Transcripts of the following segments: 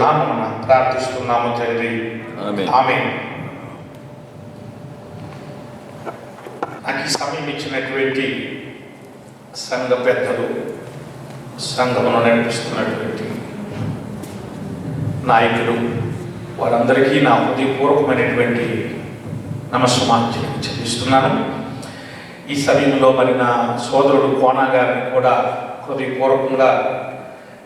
నామమున ప్రార్థిస్తున్నాము తండ్రి, ఆమేన్. నాకు ఈ సమయం ఇచ్చినటువంటి సంఘ పెద్దలు, సంఘమును నడిపిస్తున్నటువంటి నాయకులు, వారందరికీ నా హృదయపూర్వకమైనటువంటి నమస్కారం చెల్లిస్తున్నాను. ఈ సమయంలో మరి నా సోదరుడు కోనా గారిని కూడా హృదయపూర్వకంగా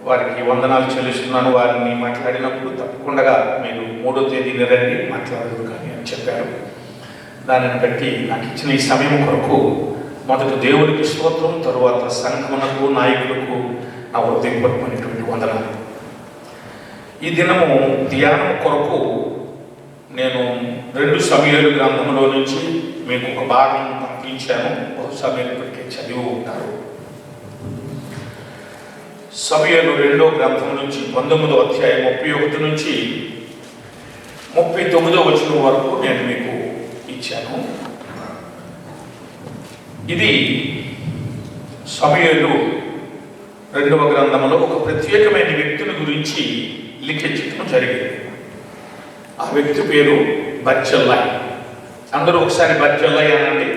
వారికి వందనాలు చెల్లిస్తున్నాను. వారిని మాట్లాడినప్పుడు తప్పకుండా మీరు 3వ తేదీన రండి మాట్లాడదు కానీ అని చెప్పారు. దానిని బట్టి నాకు ఇచ్చిన ఈ సమయం కొరకు మొదట దేవునికి స్తోత్రం, తరువాత సంఘమునకు, నాయకులకు నా హృదయపూర్వకమైనటువంటి వందనాలు. ఈ దినము ధ్యానం కొరకు నేను 2 సమూయేలు గ్రంథంలో నుంచి మీకు ఒక భాగం పంపించాను. బహుశా మీరు ఇప్పటికే చదివి ఉంటారు. సమూయేలు 2వ గ్రంథం నుంచి 19వ అధ్యాయం 31 నుంచి 39వ వచనం వరకు నేను మీకు ఇచ్చాను. ఇది సమూయేలు 2వ గ్రంథంలో ఒక ప్రత్యేకమైన వ్యక్తిని గురించి లిఖించడం జరిగింది. ఆ వ్యక్తి పేరు బర్జిల్లయి. అందరూ ఒకసారి బర్జిల్లయి అనండి.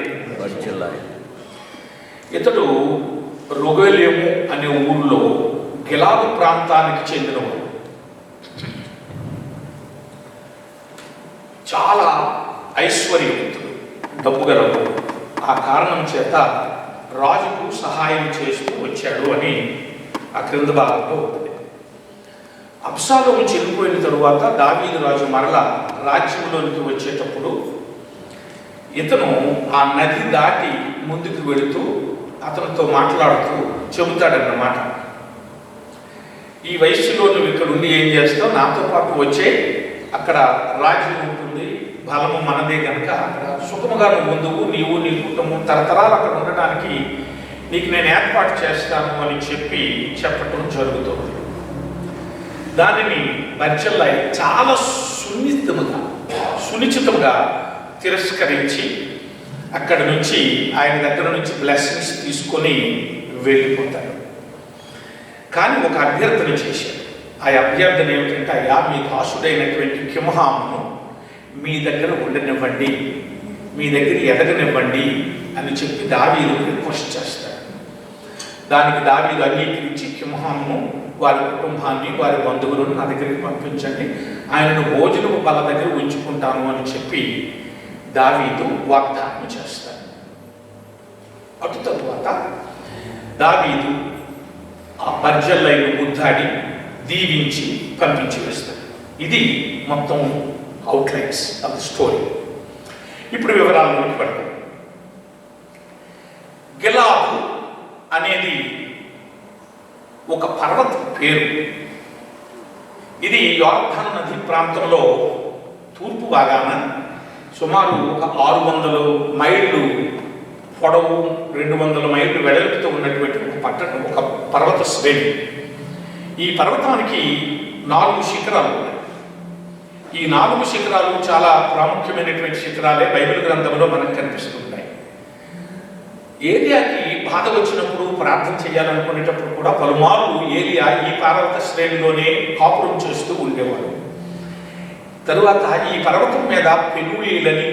ఇతడు రొగెలేము అనే ఊళ్ళో గిలాదు ప్రాంతానికి చెందినవాడు. చాలా ఐశ్వర్యవంతుడు, డబ్బు గలవాడు. ఆ కారణం చేత రాజుకు సహాయం చేస్తూ వచ్చాడు అని ఆ క్రింద భాగంలో ఉంటుంది. అబ్షాలోము చనిపోయిన తరువాత దావీదు రాజు మరలా రాజ్యంలోనికి వచ్చేటప్పుడు ఇతను ఆ నది దాటి ముందుకు వెళుతూ అతనితో మాట్లాడుతూ చెబుతాడన్నమాట. ఈ వయస్సులో నువ్వు ఇక్కడ ఉండి ఏం చేస్తావు, నాతో పాటు వచ్చే, అక్కడ రాజ్యం ఉంటుంది, బలము మనదే కనుక అక్కడ సుఖముగా ముందుకు నీవు నీ కుటుంబం తరతరాలు అక్కడ ఉండడానికి నీకు నేను ఏర్పాటు చేస్తాను అని చెప్పటం జరుగుతుంది. దానిని బర్జిల్లయి చాలా సునిశ్చితముగా తిరస్కరించి అక్కడి నుంచి ఆయన దగ్గర నుంచి బ్లెస్సింగ్స్ తీసుకొని వెళ్ళిపోతాడు. కానీ ఒక అభ్యర్థన చేశాడు. ఆ అభ్యర్థన ఏమిటంటే, అయ్యా మీ దాసుడైనటువంటి కింహామును మీ దగ్గర ఉండనివ్వండి, మీ దగ్గర ఎదగనివ్వండి అని చెప్పి దావీదు రిక్వెస్ట్ చేస్తాడు. దానికి దావీదు అంగీకరించి కింహామును, వారి కుటుంబాన్ని, వారి బంధువులను నా దగ్గరికి పంపించండి, ఆయనను భోజనము బల్ల దగ్గర ఉంచుకుంటాను అని చెప్పి దావీదు వాగ్దానం చేస్తాడు. అటు తరువాత దావీదు ఆ బర్జిల్లయిను ముద్దాడి దీవించి పంపించి వేస్తాడు. ఇది మొత్తం అవుట్లైన్స్ ఆఫ్ ది స్టోరీ. ఇప్పుడు వివరాల్లోకి పడతాం. గిలాదు అనేది ఒక పర్వత పేరు. ఇది యోర్దాను నది ప్రాంతంలో తూర్పు భాగాన సుమారు ఒక 600 మైళ్ళు పొడవు, 200 మైళ్ళు వెడల్పుతో ఉన్నటువంటి ఒక పట్టణం, ఒక పర్వత శ్రేణి. ఈ పర్వతానికి 4 శిఖరాలు ఉన్నాయి. ఈ 4 శిఖరాలు చాలా ప్రాముఖ్యమైనటువంటి శిఖరాలే బైబిల్ గ్రంథంలో మనకు కనిపిస్తుంటాయి. ఏలియాకి బాధ వచ్చినప్పుడు ప్రార్థన చేయాలనుకునేటప్పుడు కూడా పలుమార్లు ఏలియా ఈ పర్వత శ్రేణిలోనే కాపురం చేస్తూ ఉండేవాడు. తరువాత ఈ పర్వతం మీద పెనుయేలని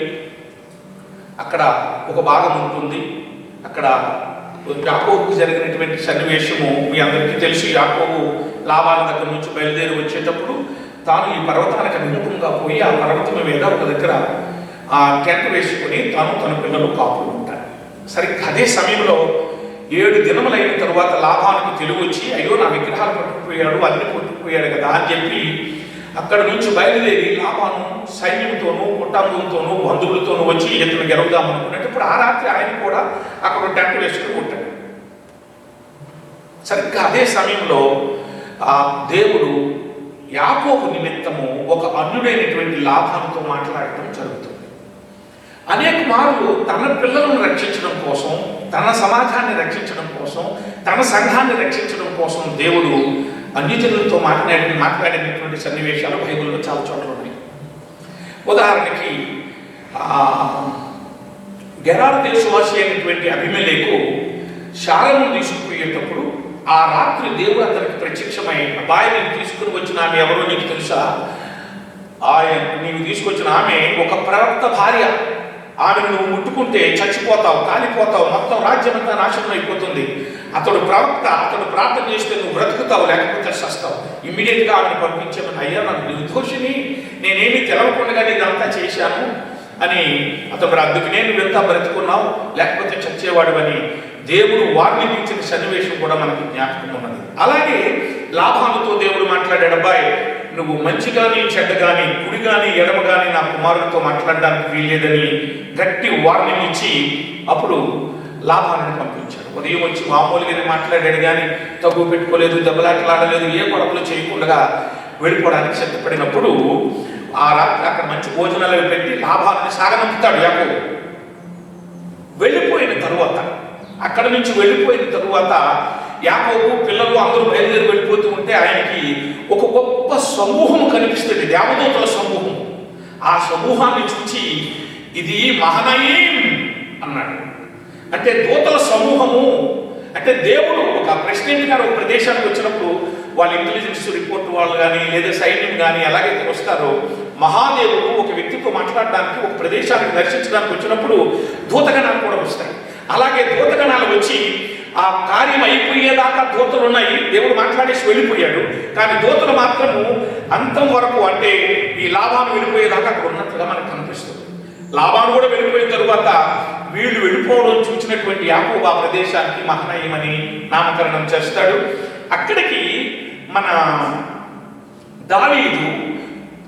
అక్కడ ఒక భాగం ఉంటుంది. అక్కడ యాకోబుకు జరిగినటువంటి సన్నివేశము మీ అందరికీ తెలుసు. యాకోబు లాబాను దగ్గర నుంచి బయలుదేరి వచ్చేటప్పుడు తాను ఈ పర్వతానికి అభిముఖంగా పోయి ఆ పర్వతం మీద ఒక దగ్గర ఆ టెంట్ వేసుకుని తాను తన పిల్లలు కాపులు ఉంటారు. సరిగ్గా అదే సమయంలో 7 దినములైన తరువాత లాభానికి తెలివి వచ్చి, అయ్యో నా విగ్రహాలు పట్టుకుపోయాడు, అన్ని పట్టుకుపోయాడు కదా అని చెప్పి అక్కడ నుంచి బయలుదేరి లాభాను సైన్యంతోనూ, కుటుంబంతోనూ, బంధువులతోనూ వచ్చి ఇతను గెలుద్దామనుకునేటప్పుడు ఆ రాత్రి ఆయన కూడా అక్కడ టెంట్ వేసుకుని ఉంటాడు. సరిగ్గా అదే సమయంలో ఆ దేవుడు యాకోబు నిమిత్తము ఒక అన్యుడైనటువంటి లాభానుతో మాట్లాడటం జరుగుతుంది. అనేక మార్లు తన పిల్లలను రక్షించడం కోసం, తన సమాజాన్ని రక్షించడం కోసం, తన సంఘాన్ని రక్షించడం కోసం దేవుడు అన్యజనులతో మాట్లాడినటువంటి సన్నివేశాలు బైబిల్లో చాలా చోట్ల ఉన్నాయి. ఉదాహరణకి గెరారు దేశవాసి అయినటువంటి అబీమెలెకు శారను తీసుకుపోయేటప్పుడు ఆ రాత్రి దేవుడు అతనికి ప్రత్యక్షమై, అబ్బాయి నేను తీసుకుని వచ్చిన ఆమె ఎవరో నీకు తెలుసా? నీవు తీసుకొచ్చిన ఆమె ఒక ప్రవక్త భార్య. ఆమెను నువ్వు ముట్టుకుంటే చచ్చిపోతావు, కాలిపోతావు, మొత్తం రాజ్యమంతా నాశనం అయిపోతుంది. అతడు ప్రవక్త, అతడు ప్రార్థన చేస్తే నువ్వు బ్రతుకుతావు, లేకపోతే చస్తావు. ఇమ్మీడియట్గా ఆమెను పంపించామని, అయ్యా నాకు నిర్దోషిని, నేనేమీ తెలవకుండా ఇదంతా చేశాను అని అతడు అందుకనే నువ్వెంత బ్రతుకున్నావు, లేకపోతే చచ్చేవాడు అని దేవుడు వార్నింగ్ ఇచ్చిన సన్నివేశం కూడా మనకు జ్ఞాపకం ఉన్నది. అలాగే లాభాలతో దేవుడు మాట్లాడాడు, అబ్బాయి నువ్వు మంచి కానీ చెడ్డ కానీ కుడి కానీ ఎడమ కానీ నా కుమారుడితో మాట్లాడడానికి వీల్లేదని గట్టి వార్నింగ్ ఇచ్చి అప్పుడు లాభాలను పంపించాడు. ఉదయం వచ్చి మామూలుగానే మాట్లాడాడు కానీ తగ్గు పెట్టుకోలేదు, దెబ్బలాటలాడలేదు, ఏ గొడవలు చేయకుండా వెళ్ళిపోవడానికి సిద్ధపడినప్పుడు ఆ రాత్రి అక్కడ మంచి భోజనాలు పెట్టి లాభాలను సాగనంపుతాడు యాకోబు. వెళ్ళిపోయిన తరువాత, అక్కడ నుంచి వెళ్ళిపోయిన తరువాత యాకోబు పిల్లలు అందరూ బయలుదేరి వెళ్ళిపోతూ ఉంటే ఆయనకి ఒక గొప్ప సమూహం కనిపిస్తుంది, దేవదూతల సమూహం. ఆ సమూహాన్ని చూచి ఇది మహనయీం అన్నాడు. అంటే దూతల సమూహము అంటే దేవుడు ఒక ప్రెసిడెంట్ గారు ఒక ప్రదేశానికి వచ్చినప్పుడు వాళ్ళ ఇంటెలిజెన్స్ రిపోర్ట్ వాళ్ళు కానీ లేదా సైన్యం కానీ ఎలాగైతే వస్తారో, మహాదేవుడు ఒక వ్యక్తితో మాట్లాడడానికి ఒక ప్రదేశానికి దర్శించడానికి వచ్చినప్పుడు దూతగణాలు కూడా వస్తాయి. అలాగే దూతగణాలు వచ్చి ఆ కార్యం అయిపోయేదాకా దూతలు ఉన్నాయి, దేవుడు మాట్లాడేసి వెళ్ళిపోయాడు. కానీ దూతలు మాత్రము అంతం వరకు, అంటే ఈ లాభాన్ని వెళ్ళిపోయేదాకా అక్కడ ఉన్నట్లుగా మనకు కనిపిస్తుంది. లాభాన్ని కూడా వెళ్ళిపోయిన తరువాత వీళ్ళు వెళ్ళిపోవడం చూసినటువంటి యాకోబు ఆ ప్రదేశానికి మహనయీం అని నామకరణం చేస్తాడు. అక్కడికి మన దావీదు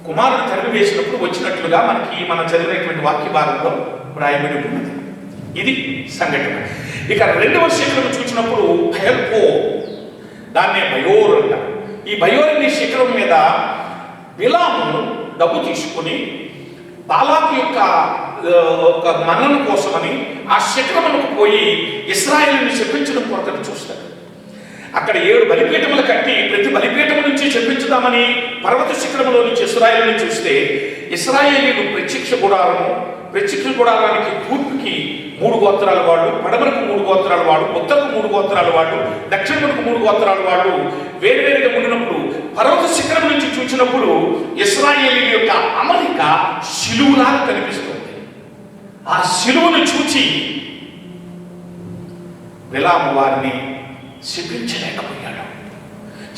కుమారుడు తరిమి వేసినప్పుడు వచ్చినట్లుగా మనకి మనం చదివినటువంటి వాక్య భాగంలో రాయబడి ఉన్నది. ఇది సంఘటన. ఇక రెండవ శిఖరం చూసినప్పుడు భయల్పో, దాన్నే బయోర్ అంటారు. ఈ బయోర్ అనే శిఖరం మీద బిలాము డబ్బు తీసుకుని బాలాకు యొక్క మన్నన కోసమని ఆ శిఖరమునకు పోయి ఇశ్రాయేలుని చెప్పించడం కొరకని చూస్తాడు. అక్కడ 7 బలిపీఠములు కట్టి ప్రతి బలిపీఠము నుంచి చెప్పించుదామని పర్వత శిఖరములో నుంచి ఇశ్రాయేలుని చూస్తే, ఇశ్రాయేలీలు ప్రత్యక్ష గుడారానికి తూర్పుకి 3 గోత్రాల వాళ్ళు, పడమరకు 3 గోత్రాల వాళ్ళు, ఉత్తరకు 3 గోత్రాల వాళ్ళు, దక్షిణమునకు 3 గోత్రాల వాళ్ళు వేరువేరుగా ఉండినప్పుడు పర్వత శిఖరం నుంచి చూసినప్పుడు ఇశ్రాయేలీల యొక్క అమరిక శిలువులాగా కనిపిస్తుంది. ఆ శిలువును చూచి బిలాము వారిని శపించలేకపోయాడు,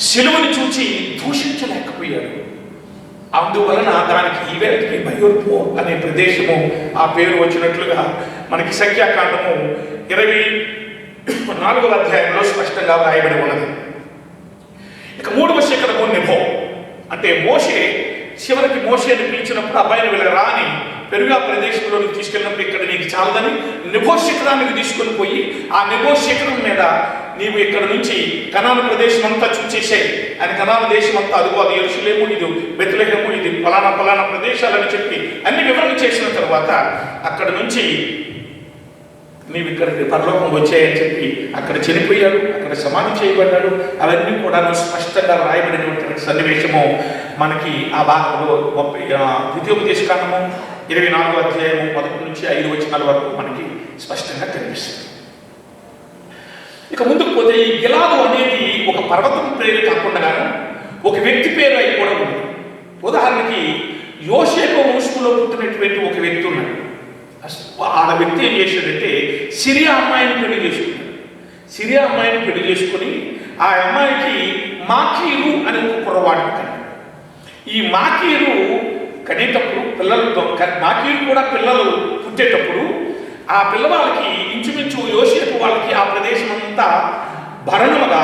శిలువును చూచి దూషించలేకపోయాడు. అందువలన దానికి ఈవేళకి బయోర్పో అనే ప్రదేశము ఆ పేరు వచ్చినట్లుగా మనకి సంఖ్యాకాండము 24వ అధ్యాయంలో స్పష్టంగా రాయబడి ఉన్నది. ఇక 3వ శిఖరము నెబో, అంటే మోషే చివరికి మోషేని పిలిచినప్పుడు అబ్బాయిని వెళ్ళరా అని పెరుగా ప్రదేశంలోకి తీసుకెళ్ళినప్పుడు ఇక్కడ నీకు చాలదని నెబో శిఖరానికి తీసుకొని పోయి ఆ నెబో శిఖరం మీద నీవు ఇక్కడ నుంచి కనాను ప్రదేశం అంతా చూచేసాయి అని, కనాను దేశం అంతా అదిగో అది యెరూషలేము, ఇది బెత్లెహేము, ఇది ఫలానా ప్రదేశాలని చెప్పి అన్ని వివరణ చేసిన తర్వాత అక్కడ నుంచి నీవు ఇక్కడికి పరలోకం వచ్చాయని చెప్పి అక్కడ చనిపోయాడు, అక్కడ సమాధి చేయబడ్డాడు. అవన్నీ కూడా స్పష్టంగా రాయబడినటువంటి సన్నివేశము మనకి ఆ భాగంలో 2వ కాండము 24వ అధ్యాయము 1 నుంచి 5 వచనాల వరకు మనకి స్పష్టంగా కనిపిస్తుంది. ఇక ముందుకు పోతే ఈ గిలాదు అనేది ఒక పర్వతం పేరు కాకుండా ఒక వ్యక్తి పేరు అయి కూడా ఉంది. ఉదాహరణకి యోసేపు వంశంలో పుట్టినటువంటి ఒక వ్యక్తి ఉన్నాడు. ఆ వ్యక్తి ఏం చేశాడంటే సిరియా అమ్మాయిని పెళ్లి చేసుకున్నాడు. సిరియా అమ్మాయిని పెళ్లి చేసుకుని ఆ అమ్మాయికి మాకీరు అని ఒక కుర్రవాడు కన్నాడు. ఈ మాకీరు కనేటప్పుడు మాకీరు కూడా పిల్లలు పుట్టేటప్పుడు ఆ పిల్లవాళ్ళకి ఇంచుమించు యోసేపు వాళ్ళకి ఆ ప్రదేశం అంతా భరణముగా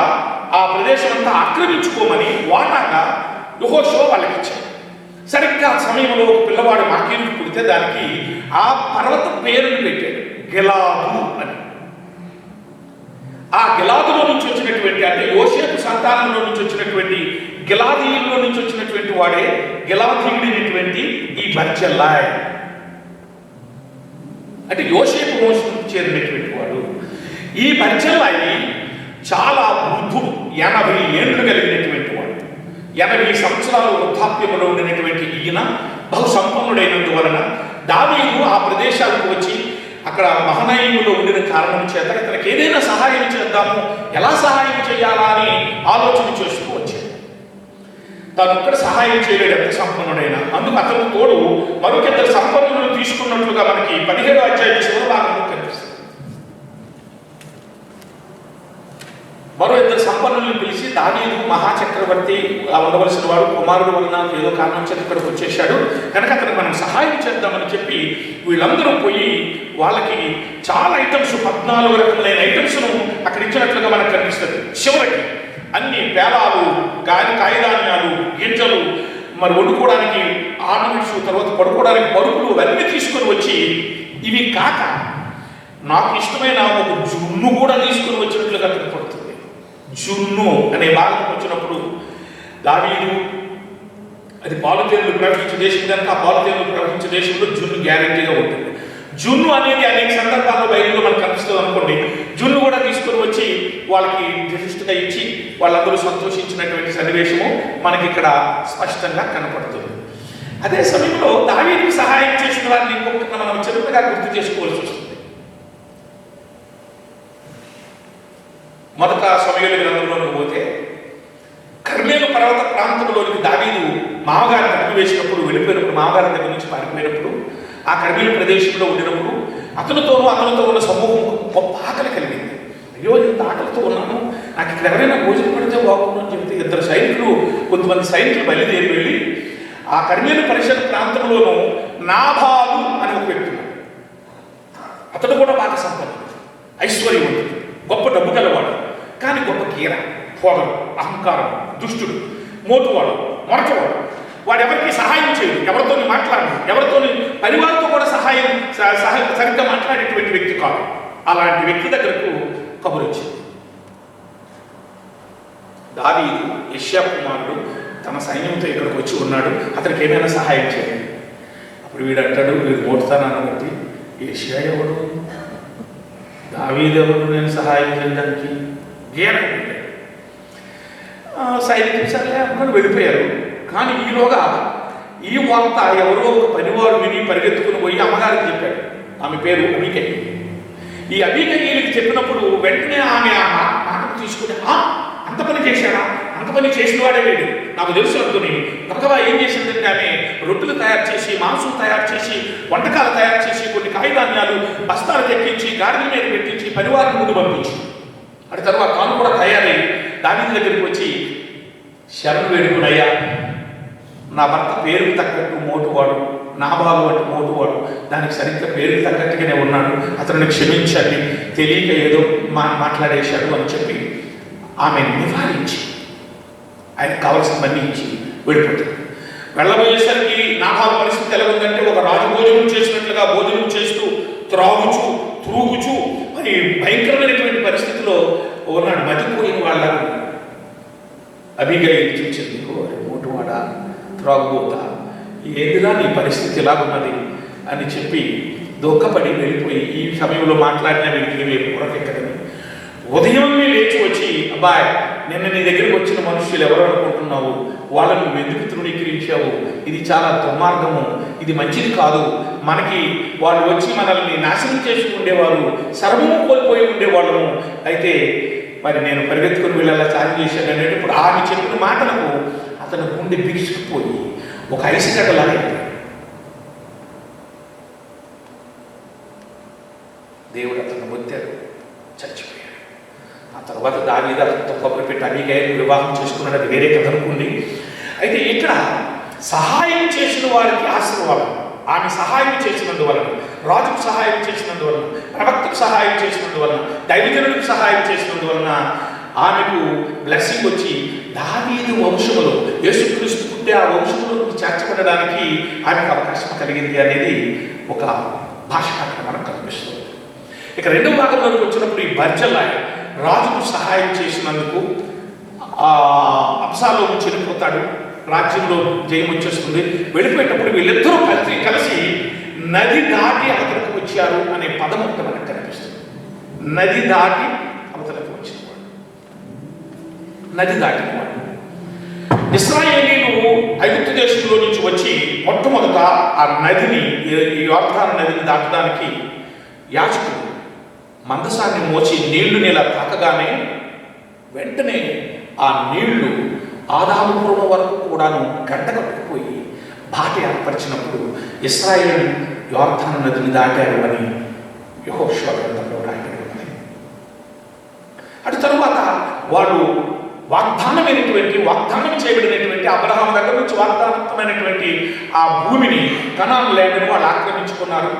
ఆ ప్రదేశం అంతా ఆక్రమించుకోమని వాటాగా యెహోషువ వాళ్ళకి ఇచ్చాడు. సరిగ్గా ఆ సమయంలో ఒక పిల్లవాడు మాకీరు పుడితే దానికి ఆ పర్వత పేరుని పెట్టాడు గిలాదు అని. ఆ గిలాదులో నుంచి వచ్చినటువంటి, అంటే యోసేపు సంతానంలో నుంచి వచ్చినటువంటి గిలాదీయుల్లో నుంచి వచ్చినటువంటి వాడే గిలాదీయుడైనటువంటి ఈ బర్జిల్లయి. అంటే యోసేపు వంశం చేరినటువంటి వాడు. ఈ బర్జిల్లయి చాలా వృద్ధుడు, 80 ఏళ్ళు కలిగినటువంటి వాడు. 80 సంవత్సరాల వృద్ధాప్యంలో ఉండినటువంటి ఈయన బహు సంపన్నుడైనందువలన దావీదు ఆ ప్రదేశాలకు వచ్చి అక్కడ మహనయీములో ఉండిన కారణం చేత ఇతనికి ఏదైనా సహాయం చేద్దాము, ఎలా సహాయం చేయాలా అని ఆలోచన చేస్తూ వచ్చాడు. తాను ఒక్కడ సహాయం చేయలేడు ఎంత సంపన్నుడైనా. అందుకు అతను తోడు మరొకిద్దరు సంపన్నులను తీసుకున్నట్లుగా మనకి 17వ అధ్యాయం చివరి భాగంలో కనిపిస్తుంది. మరో ఇద్దరు సంపన్నులను పిలిచి, దావీదు మహాచక్రవర్తి ఉండవలసిన వాడు, కుమారుడు వలన ఏదో కారణం చేత ఇక్కడికి వచ్చేసాడు కనుక అతనికి మనం సహాయం చేద్దామని చెప్పి వీళ్ళందరూ పోయి వాళ్ళకి చాలా ఐటమ్స్, 14 రకములైన ఐటమ్స్ను అక్కడ ఇచ్చినట్లుగా మనకు కనిపిస్తుంది. చివరికి అన్ని పేలాలు, కాయధాన్యాలు, గింజలు, మరి వండుకోవడానికి ఆర్నమెంట్స్, తర్వాత పడుకోవడానికి పరుపులు అవన్నీ తీసుకొని వచ్చి, ఇవి కాక నాకు ఇష్టమైన ఒక జున్ను కూడా తీసుకుని వచ్చినట్లుగా కనపడుతుంది. జున్ను అనే భాగం వచ్చినప్పుడు దావీదు అది పాలుతేనులు ప్రవహించే దేశం కనుక ఆ పాలుతేనులు ప్రవహించే దేశంలో జున్ను గ్యారెంటీగా ఉంటుంది. జున్ను అనేది అనేక సందర్భాల్లో బయలులో మనకు కనిపిస్తుంది అనుకోండి. జున్ను కూడా తీసుకుని వచ్చి వాళ్ళకి గిఫ్ట్గా ఇచ్చి వాళ్ళందరూ సంతోషించినటువంటి సన్నివేశము మనకి ఇక్కడ స్పష్టంగా కనపడుతుంది. అదే సమయంలో దావీదుకు సహాయం చేసిన వారిని ఇంకొక మనం చిన్నగా గుర్తు చేసుకోవాల్సి వస్తుంది. మొదట సమూయేలు గ్రంథంలోకి పోతే కర్మేలు పర్వత ప్రాంతంలోనికి దావీదు మామగారిని అడుగువేసినప్పుడు వెళ్ళిపోయినప్పుడు, మామగారి దగ్గర నుంచి పారిపోయినప్పుడు, ఆ కర్మేలు ప్రదేశంలో ఉండినప్పుడు అతనితో ఉన్న సమూహం గొప్ప ఆకలి కలిగింది. అయ్యో ఇంత ఆకలితో ఉన్నాను, నాకు ఇక్కడ ఎవరైనా భోజనం పడితే బాగుండు అని చెప్తే ఇద్దరు సైనికులు, కొంతమంది సైనికులు బయలుదేరి వెళ్ళి ఆ కర్మేలు పరిసర ప్రాంతంలోనూ నాబాలు అని ఒక వ్యక్తి, అతడు కూడా బాగా సంపన్నుడు, ఐశ్వర్యవంతుడు, గొప్ప డబ్బు గలవాడు, కానీ గొప్ప కీర, పొగరు, అహంకారం, దుష్టుడు, మోటువాడు, మొరటవాడు. వాడు ఎవరికి సహాయం చేయడు, ఎవరితో మాట్లాడు, ఎవరితో పరివారంతో కూడా సరిగ్గా మాట్లాడేటువంటి వ్యక్తి కాదు. అలాంటి వ్యక్తి దగ్గరకు కబురు వచ్చింది. దావీదు యెషయా కుమారుడు తన సైన్యంతో ఇక్కడికి వచ్చి ఉన్నాడు, అతనికి ఏమైనా సహాయం చేయండి. అప్పుడు వీడు అంటాడు, వీడు మోటుతానని బట్టి యెషయా ఎవడు, దావీదు ఎవరు నేను సహాయం చేయడానికి? గీరకు సైనికులు సరే అనుకుని వెళ్ళిపోయారు. కానీ ఈలోగా ఈ వార్త ఎవరో ఒక పనివారు విని పరిగెత్తుకుని పోయి అమ్మగారికి చెప్పాడు. ఆమె పేరు అబీగయీలు. ఈ అబీగయీలుకి చెప్పినప్పుడు వెంటనే ఆమె ఆ మాటను తీసుకుని, అంత పని చేశాడా, అంత పని చేసిన వాడే వీడు, నాకు తెలుసు అనుకుని గబగబా ఏం చేసిందంటే ఆమె రొట్టెలు తయారు చేసి, మాంసం తయారు చేసి, వంటకాలు తయారు చేసి, కొన్ని కాయధాన్యాలు బస్తాలు తెప్పించి, గాడిద మీద పెట్టించి పరివారం ముందు పంపించి, అటు తర్వాత తాను కూడా తయారై దావీదు దగ్గరికి వచ్చి శరణు వేడుకునయ్యా, నా భర్త పేరుకు తగ్గట్టు మోటువాడు, నాబాలు వంటి మోటువాడు, దానికి సరిగ్గా పేరుకు తగ్గట్టుగానే ఉన్నాడు, అతనిని క్షమించండి, తెలియక ఏదో మాట్లాడేశాడు అని చెప్పి ఆమె నివారించి ఆయనకు కావలసినవన్నీ ఇచ్చి వెళ్ళిపోతుంది. వెళ్ళబోయేసరికి నాబాలు పరిస్థితి ఎలా ఉందంటే, ఒక రాజు భోజనం చేసినట్లుగా భోజనం చేస్తూ త్రాగుచు త్రూగుచు మరి భయంకరమైనటువంటి పరిస్థితిలో ఉన్నాడు. మతిపోయిన వాళ్ళ అబీగయీలు చూసింది, మోటువాడా, త్రాగుబోతా, ఏదిలా నీ పరిస్థితి ఎలాగున్నది అని చెప్పి దుఃఖపడి వెళ్ళిపోయి, ఈ సమయంలో మాట్లాడిన వీడికి పూరకెక్కడని ఉదయమే లేచి వచ్చి, అబ్బాయ్ నిన్న నీ దగ్గరికి వచ్చిన మనుషులు ఎవరు అనుకుంటున్నావు, వాళ్ళను నువ్వు ఎందుకు తృణీకరించావు, ఇది చాలా దుర్మార్గము, ఇది మంచిది కాదు, మనకి వాళ్ళు వచ్చి మనల్ని నాశనం చేసి ఉండేవారు, సర్వము కోల్పోయి ఉండేవాళ్ళము, అయితే మరి నేను పరిగెత్తుకుని వీళ్ళలా సాయం చేశాను అనేటప్పుడు ఆమె చెప్పిన మాటలకు అతను గుండె బిగుసుకుపోయి ఒక ఐసికట్టలాగా దేవుడు అతను మొత్తాడు, చచ్చిపోయాడు. ఆ తర్వాత దావీదు అతనితో కబురు పెట్టి అబీగయీలు వివాహం చేసుకున్నాడు, అది వేరే కథ అనుకోండి. అయితే ఇక్కడ సహాయం చేసిన వారికి ఆశీర్వాదం, ఆమె సహాయం చేసినందువలన, రాజుకు సహాయం చేసినందువలన, ప్రవక్తకు సహాయం చేసినందువలన, దైవజనుడికి సహాయం చేసినందువలన ఆమెకు బ్లెస్సింగ్ వచ్చి దావీదు వంశములో యేసుక్రీస్తు పుట్టే ఆ వంశంలో చేర్చబడడానికి ఆమెకు అవకాశం కలిగింది అనేది ఒక భాషాంతరం మనకు కనిపిస్తుంది. ఇక రెండవ భాగంలోకి వచ్చినప్పుడు ఈ బర్జల్లాయ్ రాజుకు సహాయం చేసినందుకు అబ్షాలోము చనిపోతాడు, రాజ్యంలో జయం వచ్చేస్తుంది. వెళ్ళిపోయేటప్పుడు వీళ్ళిద్దరూ కలిసి నది దాటి అవతలకు వచ్చారు అనే పదం ఒకటి మనకు కనిపిస్తుంది. నది దాటి అవతలకు వచ్చిన వాడు, నది దాటిన వాడు. ఇశ్రాయేలీయులు ఐగుప్తు దేశంలో నుంచి వచ్చి మొట్టమొదట ఆ నదిని, ఈ యోర్దాను నదిని దాటడానికి యాజకుడు మందసాన్ని మోచి నీళ్లు నీలా తాకగానే వెంటనే ఆ నీళ్లు ఆదాముపురం వరకు కూడాను గడ్డకట్టుకుపోయి బాటి ఏర్పరిచినప్పుడు ఇశ్రాయేలు యోర్దాను నదిని దాటారు అని యెహోషువ గ్రంథంలో రాయబడింది. అటు తరువాత వాళ్ళు వాగ్దానం చేయబడినటువంటి అబ్రహాము దగ్గర నుంచి వాగ్దానమైనటువంటి ఆ భూమిని కనాను ల్యాండ్ను వాళ్ళు ఆక్రమించుకున్నారు.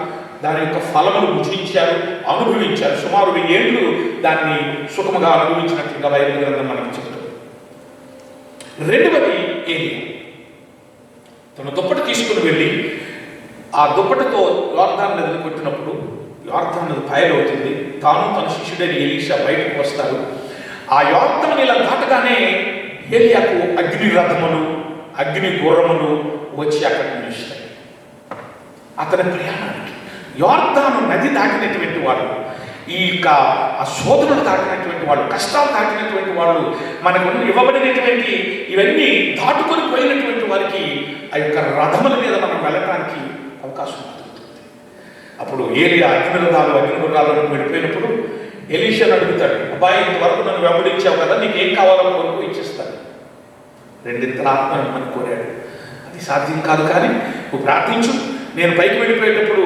దాని యొక్క ఫలములు భుజించారు, అనుభవించారు. సుమారు 1000 ఏళ్ళు దాన్ని సుఖముగా అనుభవించినట్లుగా బైబిల్ గ్రంథం మనకు చెబుతుంది. రెండవది ఏలియా తన దుప్పటి తీసుకుని వెళ్ళి ఆ దుప్పటితో యోర్దాను నదిని కొట్టినప్పుడు యోర్దాను నది పాయలవుతుంది. తాను తన శిష్యుడైన ఎలీషా బయటకు వస్తారు. ఆ యోర్దాను ఇలా దాటగానే ఏలియాకు అగ్ని రథములు, అగ్ని గుర్రములు వచ్చి అక్కడ నిలుస్తాయి. అతని ప్రయాణానికి యోర్దాను నది దాటినటువంటి వాళ్ళు, ఈ యొక్క ఆ శోధనలు దాటినటువంటి వాళ్ళు, కష్టాలు దాటినటువంటి వాళ్ళు, మనకు ఇవ్వబడినటువంటి ఇవన్నీ దాటుకొని పోయినటువంటి వారికి ఆ యొక్క రథముల మీద మనం వెళ్ళటానికి అవకాశం ఉంటుంది. అప్పుడు ఏలియా అగ్ని రథాలు, అగ్ని గుర్రాలను వెళ్ళిపోయినప్పుడు ఎలీషాను అడుగుతాడు, అబ్బాయి ఇంతవరకు నన్ను వెంబడించావు కదా, నీకేం కావాలో కోరుకు ఇచ్చేస్తాను. 2 ఆత్మను అని కోరాడు. అది సాధ్యం కాదు, కానీ నువ్వు ప్రార్థించు, నేను పైకి వెళ్ళిపోయేటప్పుడు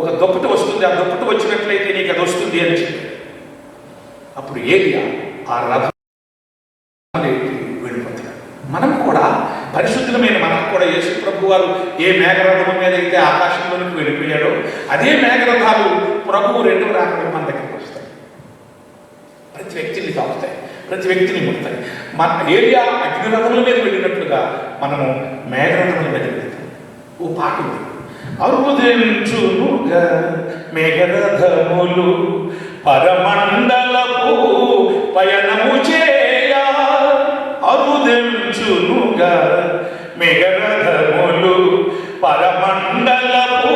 ఒక దుప్పటి వస్తుంది, ఆ దుప్పటి వచ్చినట్లయితే నీకు అది వస్తుంది అని చెప్పాడు. అప్పుడు ఏలియా ఆ రథం వెళ్ళిపోతాడు. మనం కూడా పరిశుద్ధమైన మనకు కూడా యేసు ప్రభు వారు ఏ మేఘరథం మీద అయితే ఆకాశంలోనికి వెళ్ళిపోయాడో అదే మేఘరథాలు ప్రభువు 2వ రాకడ మన దగ్గరికి వస్తాయి. ప్రతి వ్యక్తిని తాకుతాయి, ప్రతి వ్యక్తిని ముడతాయి. మన ఏలియా అగ్నిరథముల మీద వెళ్ళినట్లుగా మనము మేఘరథముల మీద వెళ్తాం. ఓ పాట ఉంది, అరుదించునుగా మేఘరథములు పరమండలపు పయనము చేయ, అరుదించునుగా మేఘరథములు పరమండలపు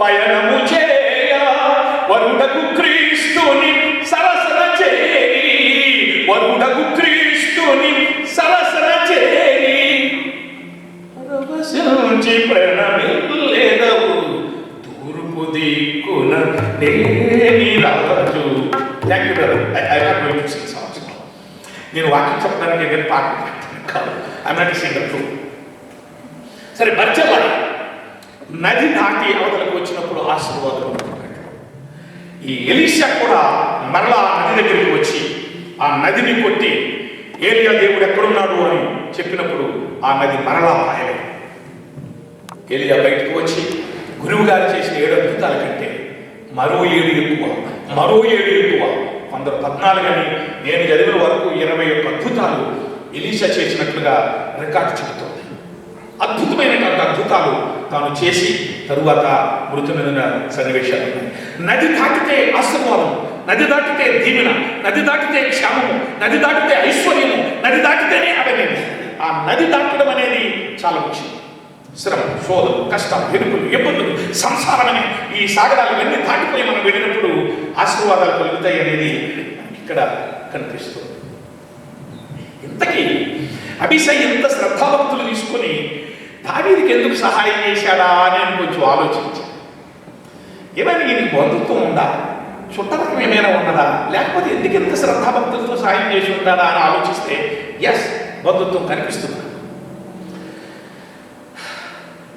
పయనము చేయ, వరుడకు క్రీస్తుని సరసన చేరి, వరుడకు క్రీస్తుని సరసన చేరి పరవశించి ప్రణమిల్లేదవు తూర్పు దిక్కున నేని రాజు. Thank you brother. I not going to sing songs. నేను వాక్యం చెప్పడానికి ఏదైనా పాట కాదు. I not singer true. సరే, బర్చబా నది దాటి అవతలకు వచ్చినప్పుడు ఆశీర్వాదం. ఈ ఎలీషా కూడా మరలా నది దగ్గరికి వచ్చి ఆ నదిని కొట్టి ఏలియా దేవుడు ఎక్కడున్నాడు అని చెప్పినప్పుడు ఆ నది మరలా పాయలేదు. ఏలియా బయటకు వచ్చి గురువు గారు చేసిన 7 అద్భుతాల కంటే మరో 7 ఎక్కువ, మరో 7 ఎక్కువ. 14 అని నేను చదివిన వరకు 21 అద్భుతాలు ఎలీషా చేసినట్లుగా రికార్డు చెబుతోంది. అద్భుతమైనటువంటి అద్భుతాలు తాను చేసి తరువాత మృతి చెందిన సన్నివేశాలు ఉన్నాయి. నది దాటితే ఆశీర్వాదం, నది దాటితే దీవెన, నది దాటితే క్షేమము, నది దాటితే ఐశ్వర్యము, నది దాటితేనే అభివృద్ధి. ఆ నది దాటడం అనేది చాలా ముఖ్యం. శ్రమ, శోధన, కష్టం, వెనుకలు, ఇబ్బందులు, సంసారం అనే ఈ సాగరాలు ఇవన్నీ దాటిపోయి మనం వెళ్ళినప్పుడు ఆశీర్వాదాలు కలుగుతాయి అనేది ఇక్కడ కనిపిస్తుంది. ఇంతకీ అభిషై ఎంత శ్రద్ధాభక్తులు తీసుకొని దావీదుకి ఎందుకు సహాయం చేశాడా అని నేను కొంచెం ఆలోచించాను. ఏమైనా ఈయనకి బంధుత్వం ఉందా, చుట్టరకం ఏమైనా ఉన్నదా, లేకపోతే ఎందుకు ఎంత శ్రద్ధాభక్తులతో సహాయం చేసి ఉంటాడా అని ఆలోచిస్తే ఎస్, బంధుత్వం కనిపిస్తుంది.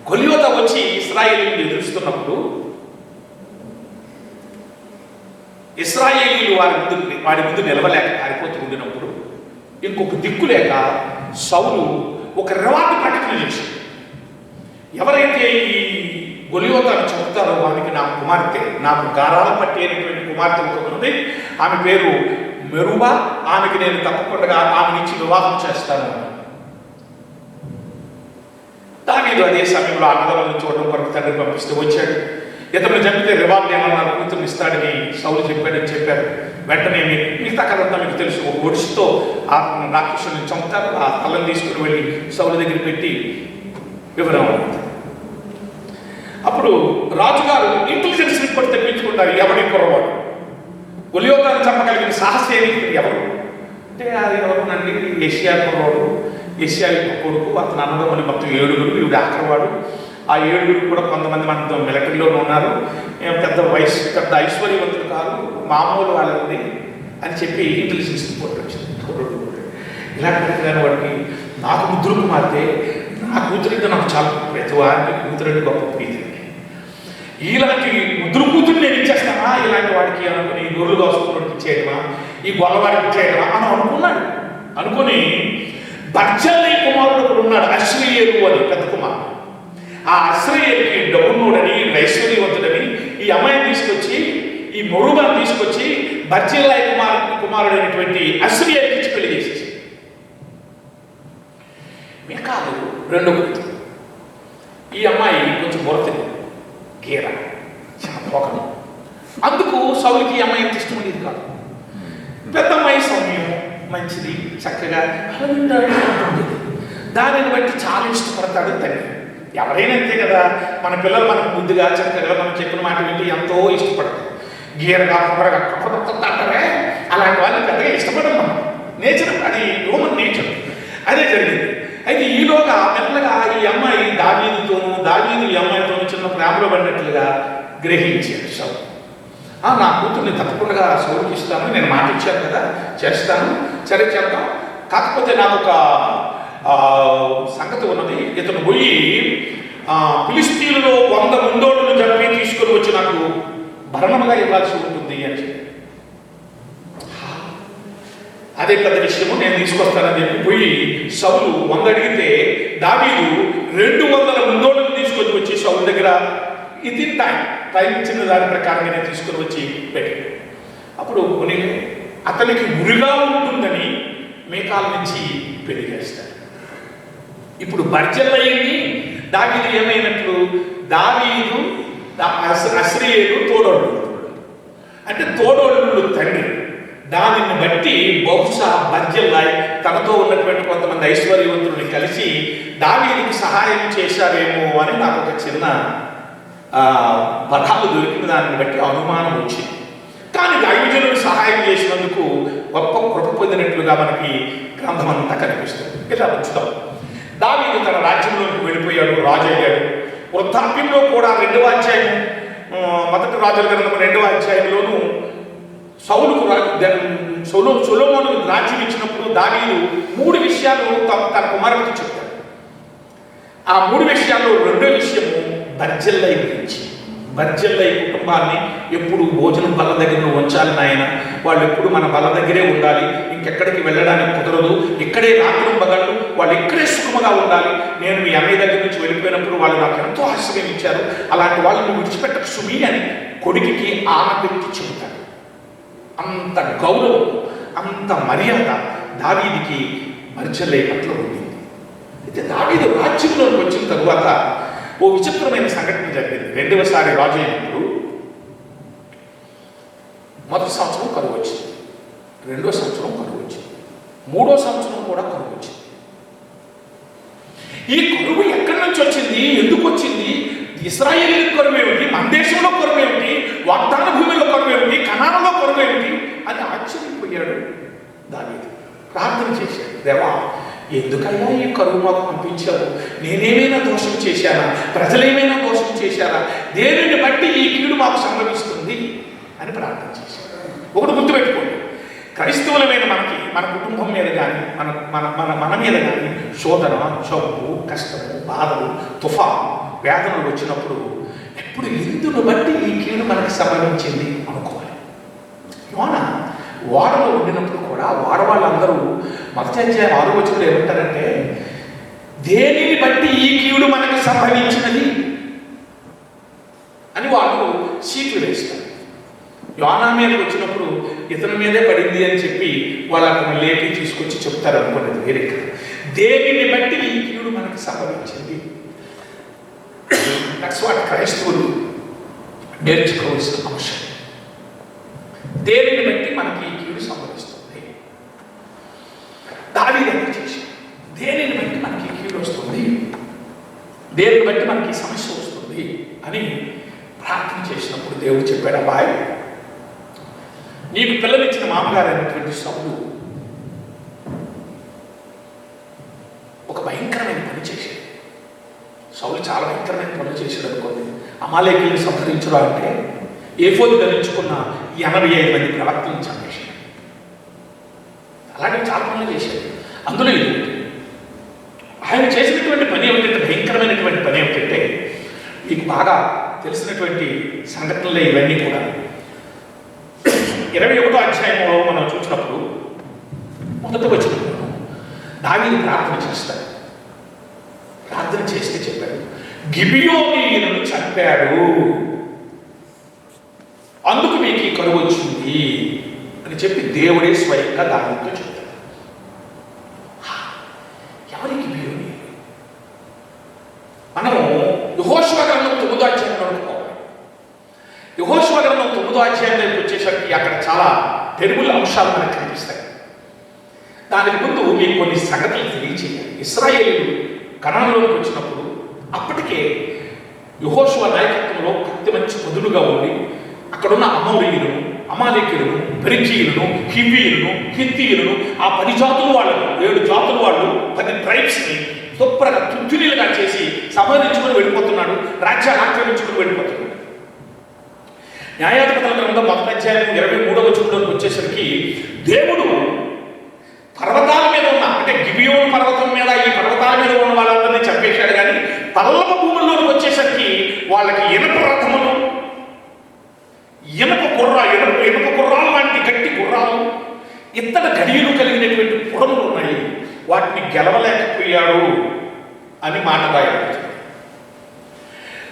గొలియోత వచ్చి ఇశ్రాయేలీయులు ఎదురుస్తున్నప్పుడు ఇశ్రాయేలీయులు వారి ముందు నిలవలేక పారిపోతూ ఉండినప్పుడు ఇంకొక దిక్కు లేక సౌలు ఒక రివార్డు ప్రకటన చేశాడు. ఎవరైతే ఈ గొలియోతను చదువుతారో వారికి నా కుమార్తె, నాకు గారాల పట్టి అయినటువంటి కుమార్తె ఒకటి ఉంది, ఆమె పేరు మెరుబా, ఆమెకి నేను తప్పకుండా ఆమెనిచ్చి వివాహం చేస్తాను. దావీదు అదే సమయంలో అన్నదమ్ములను చూడడం కొరకు తండ్రి పంపిస్తూ వచ్చాడు. ఇతరులు చంపితే రివార్డు ఏమన్నారు, కూతురు ఇస్తాడని సౌలు చెప్పాడని చెప్పారు. వెంటనే మిగతా కథంతా మీకు తెలుసు. ఒక ఒడిసితో ఆ రాక్షసుని చంపుతారు. ఆ తలను తీసుకుని వెళ్ళి సౌలు దగ్గర పెట్టి వివరం. అప్పుడు రాజుగారు ఇంటెలిజెన్స్ రిపోర్ట్ తెప్పించుకుంటారు. ఎవడి కుర్రవాడు, గొలియోతాను చంపగలిగిన సాహసేనికుడు ఎవరు అంటే అది ఎవరునండి, ఏషియా కుర్రవాడు, ఏషియా యొక్క కొడుకు, అతను అన్నదమ్ములు మొత్తం 7, వీడు ఆఖరివాడు. ఆ 7 కూడా కొంతమంది మనతో మిలిటరీలోనే ఉన్నారు, పెద్ద ఐశ్వర్యవంతులు కాదు, మామూలు వాళ్ళది అని చెప్పి ఇంటెలిజెన్స్ రిపోర్ట్ వచ్చింది. ఇలాంటి వాడికి నాకు ముద్దురు కుమార్తె, నా కూతురితో నాకు చాలా ప్రతి వారికి కూతురంటే గొప్ప ప్రీతి, ఇలాంటి ముద్దురు కూతురు నేను ఇచ్చేస్తానా ఇలాంటి వాడికి అనుకుని గొర్రెలు కాసుకున్నట్టు ఇచ్చేయడమా, ఈ గొల్లవాడికి ఇచ్చేయడమా అని అనుకున్నాడు. అనుకుని బర్జల్లై కుమారుడు ఒకడు ఉన్నాడు, అశ్రీయేలు అని పెద్ద కుమారుడు. ఆ అశ్రీయేలుకి డబ్బున్నోడని, ఐశ్వర్యవంతుడని ఈ అమ్మాయిని తీసుకొచ్చి, ఈ మొరుబాన్ని తీసుకొచ్చి బర్జల్లై కుమారుడైనటువంటి అశ్రీయేలుకి ఇచ్చి పెళ్లి చేసేసి, మీకాలు 2 కూతురు. ఈ అమ్మాయి కొంచెం బొరతింది, గీర, చాలా పోకము. అందుకు సౌలుకి ఈ అమ్మాయి ఎంత ఇష్టం ఉండేది కాదు. పెద్ద అమ్మాయి సౌమ్యం, మంచిది, చక్కగా దానిని బట్టి చాలా ఇష్టపడతాడు తండ్రి. ఎవరైనా అంతే కదా, మన పిల్లలు మనకు ముద్దుగా చక్కగా మనం చెప్పిన మాట వింటే ఎంతో ఇష్టపడతారు. గీరగా కొబ్బరగా అంటారే, అలాంటి వాళ్ళని పెద్దగా ఇష్టపడడం మనం నేచర్, అది హ్యూమన్ నేచర్. అదే జరిగింది. అయితే ఈలోగా మెల్లగా ఈ అమ్మాయి దావీదు ఈ అమ్మాయితోనూ చిన్న ప్రేమలో పడినట్లుగా గ్రహించాడు సౌలు. నా కూతుర్ని తప్పకుండా సౌలుకి ఇస్తాను, నేను మాట ఇచ్చాను కదా, చేస్తాను, సరే చేద్దాం. కాకపోతే నాకు ఒక సంగతి ఉన్నది, ఇతను పోయి ఫిలిష్తీయులలో 100 ముందోళ్ళను చంపి తీసుకొని వచ్చి నాకు భరణముగా ఇవ్వాల్సి ఉంటుంది అని చెప్పి, అదే పెద్ద విషయము, నేను తీసుకొస్తానని చెప్పి పోయి సౌలు 100 అడిగితే దావీదు 200 ముందోళ్ళను తీసుకొని వచ్చి సౌలు దగ్గర ఇది టైం ఇచ్చిన దాని ప్రకారంగానే తీసుకొని వచ్చి పెట్టాడు. అప్పుడు అతనికి ఉరిగా ఉంటుందని మీకాల నుంచి పెళ్లి చేస్తాడు. ఇప్పుడు బర్జల్లయ్యింది, దావీదు ఏమైనట్లు, దావీదు అశ్రీయేలు తోడోళ్ళు, అంటే తోడోళ్ళు తండ్రి. దానిని బట్టి బహుశా బర్జల్లాయ్ తనతో ఉన్నటువంటి కొంతమంది ఐశ్వర్యవంతుల్ని కలిసి దావీదుకు సహాయం చేశారేమో అని నాకు ఒక చిన్న పదాలు దొరికిన దానిని బట్టి అనుమానం వచ్చింది. కానీ దైవజనుడు సహాయం చేసినందుకు గొప్ప కృప పొందినట్లుగా మనకి గ్రంథం అంతా కనిపిస్తుంది. ఇలా ఉంచుతాం. దావీదు తన రాజ్యంలోకి వెళ్ళిపోయాడు, రాజు అయ్యాడు. వృద్ధాప్యంలో కూడా 2వ అధ్యాయం, మొదటి రాజుల గ్రంథం 2వ అధ్యాయంలోనూ సొలొమోనుకు రాజ్యం ఇచ్చినప్పుడు దావీదు 3 విషయాలు తన కుమారుడికి చెప్తాడు. ఆ 3 విషయాల్లో 2వ విషయము బర్జల్లై గురించి. బర్జల్లై కుటుంబాన్ని ఎప్పుడు భోజనం బల్ల దగ్గర ఉంచాలి నాయన, వాళ్ళు ఎప్పుడు మన బల్ల దగ్గరే ఉండాలి, ఇంకెక్కడికి వెళ్ళడానికి కుదరదు, ఇక్కడే రాత్రి పగళ్ళు వాళ్ళు ఇక్కడే సుఖముగా ఉండాలి. నేను మీ అన్నయ్య దగ్గర నుంచి వెళ్ళిపోయినప్పుడు వాళ్ళు నాకు ఎంతో ఆశ్రయం ఇచ్చారు, అలాంటి వాళ్ళని విడిచిపెట్టకు సుమి అని కొడుకుకి ఆనపెట్టి చెబుతాడు. అంత గౌరవం, అంత మర్యాద దావీదుకి బర్జల్లై పట్ల ఉండింది. అయితే దావీదు రాజ్యంలోకి వచ్చిన తరువాత ఓ విచిత్రమైన సంఘటన జరిగింది. 2వసారి రాజు అయినప్పుడు మొదటి సంవత్సరం కరువు వచ్చింది, 2వ సంవత్సరం కరువు వచ్చింది, 3వ సంవత్సరం కూడా కరువు వచ్చింది. ఈ కరువు ఎక్కడి నుంచి వచ్చింది, ఎందుకు వచ్చింది, ఇశ్రాయేలీయులకు కరువు ఏమిటి, మన దేశంలో కరువు ఏమిటి, వాగ్దాన భూమిలో కరువు ఏమిటి, కనానులో కరువు ఏమిటి అని ఆశ్చర్యపోయాడు దావీదు. ప్రార్థన చేశాడు, దేవా ఎందుకయ్యా ఈ కరువు మాకు పంపించావు, నేనేమైనా దోషం చేశానా, ప్రజలేమైనా దోషం చేశారా, దేనిని బట్టి ఈ కీడు మాకు సంభవిస్తుంది అని ప్రార్థన చేశాడు. ఒకటి గుర్తుపెట్టుకోండి, క్రైస్తవులమైన మనకి మన కుటుంబం మీద కానీ మన మన మన మన మీద కానీ శోధన, జబ్బు, కష్టము, బాధలు, తుఫాను, వేదనలు వచ్చినప్పుడు ఎప్పుడు ఎందును బట్టి ఈ కీడు మనకి సంభవించింది అనుకోవాలి. ఓడలో ఉండినప్పుడు కూడా వాళ్ళందరూ మొదటి అధ్యాయం 6వ వచనంలో ఏమంటారంటే, దేనిని బట్టి ఈ కీడు మనకు సంభవించినది అని వాళ్ళు సీట్లు వేస్తారు. యోనా మీదకి వచ్చినప్పుడు ఇతని మీదే పడింది అని చెప్పి వాళ్ళు అతను లేపి తీసుకొచ్చి చెప్తారు అనుకున్నది వేరే. దేనిని బట్టి ఈ కీడు మనకు సంభవించింది. దట్స్ వాట్ క్రైస్తవులు నేర్చుకోవాల్సిన అంశం. దేనిని బట్టి మనకి ఈ కీడు సంభవిస్తుంది, దావీదు చేసి దేనిని బట్టి మనకి ఈ కీడు వస్తుంది, దేనిని బట్టి మనకి సమస్య వస్తుంది అని ప్రార్థన చేసినప్పుడు దేవుడు చెప్పాడు, అబ్బాయి నీకు పిల్లనిచ్చిన మామగారు అయినటువంటి సౌలు ఒక భయంకరమైన పని చేశాడు. సౌలు చాలా భయంకరమైన పనులు చేశాడు అనుకోండి. అమాలేకీయులు సంహరించరా అంటే ఏఫోదు ధరించుకున్న 85 మంది ప్రవక్తలను చంపేశాడు. అలాంటివి చాలా పనులు చేశాడు. అందులో ఇది ఆయన చేసినటువంటి పని ఏమిటంటే, భయంకరమైనటువంటి పని ఏమిటంటే, మీకు బాగా తెలిసినటువంటి సంఘటనలే ఇవన్నీ కూడా. 21వ అధ్యాయంలో మనం చూసినప్పుడు మొదటి వచనంలో దావీదు ప్రార్థన చేస్తాడు. ప్రార్థన చేస్తే చెప్పాడు, గిబియోనీయులను చంపాడు, అందుకు మీకు ఈ కరువు వచ్చింది అని చెప్పి దేవుడే స్వయంగా దావీదుతో చెప్తాడు. ఎవరి గిబియోని? మనము యెహోషువ గ్రంథం 9వ అధ్యాయంలో అనుకోవాలి. యెహోషువ గ్రంథం 9వ అధ్యాయంలోకి వచ్చేసరికి అక్కడ చాలా టెర్బుల్ అంశాలు మనకు కనిపిస్తాయి. దానికి ముందు మీకు కొన్ని సంగతులు తెలియచేయాలి. ఇశ్రాయేలీయులు కనానులోకి వచ్చినప్పుడు అప్పటికే యెహోషువ నాయకత్వంలో కత్తి మంచి పదులుగా ఉండి అక్కడున్న అమోరీయులను, అమాలేకీయులను, పెరిజీయులను, హివ్వీయులను, హిత్తీయులను, ఆ 10 జాతుల వాళ్ళను, 7 జాతుల వాళ్ళు 10 ట్రైబ్స్ని శుభ్రంగా తుత్తునీలుగా చేసి సంహరించుకొని వెళ్ళిపోతున్నాడు. రాజ్యాన్ని ఆక్రమించుకొని వెళ్ళిపోతున్నాడు. న్యాయాధిపతుల గ్రంథం 1వ అధ్యాయం 23వ వచనంలోకి వచ్చేసరికి దేవుడు పర్వతాల మీద ఉన్న, అంటే గిబియోను పర్వతం మీద, ఈ పర్వతాల మీద ఉన్న వాళ్ళందరినీ చంపేశాడు. కానీ పల్లవ భూముల్లోకి వచ్చేసరికి వాళ్ళకి ఇనప రథములు, ఇనప గుర్రాలు లాంటి గట్టి గుర్రాలు, ఇత్తడి గడియలు కలిగినటువంటి పురములు ఉన్నాయి. వాటిని గెలవలేకపోయాడు అని మాట రాయబడుతుంది.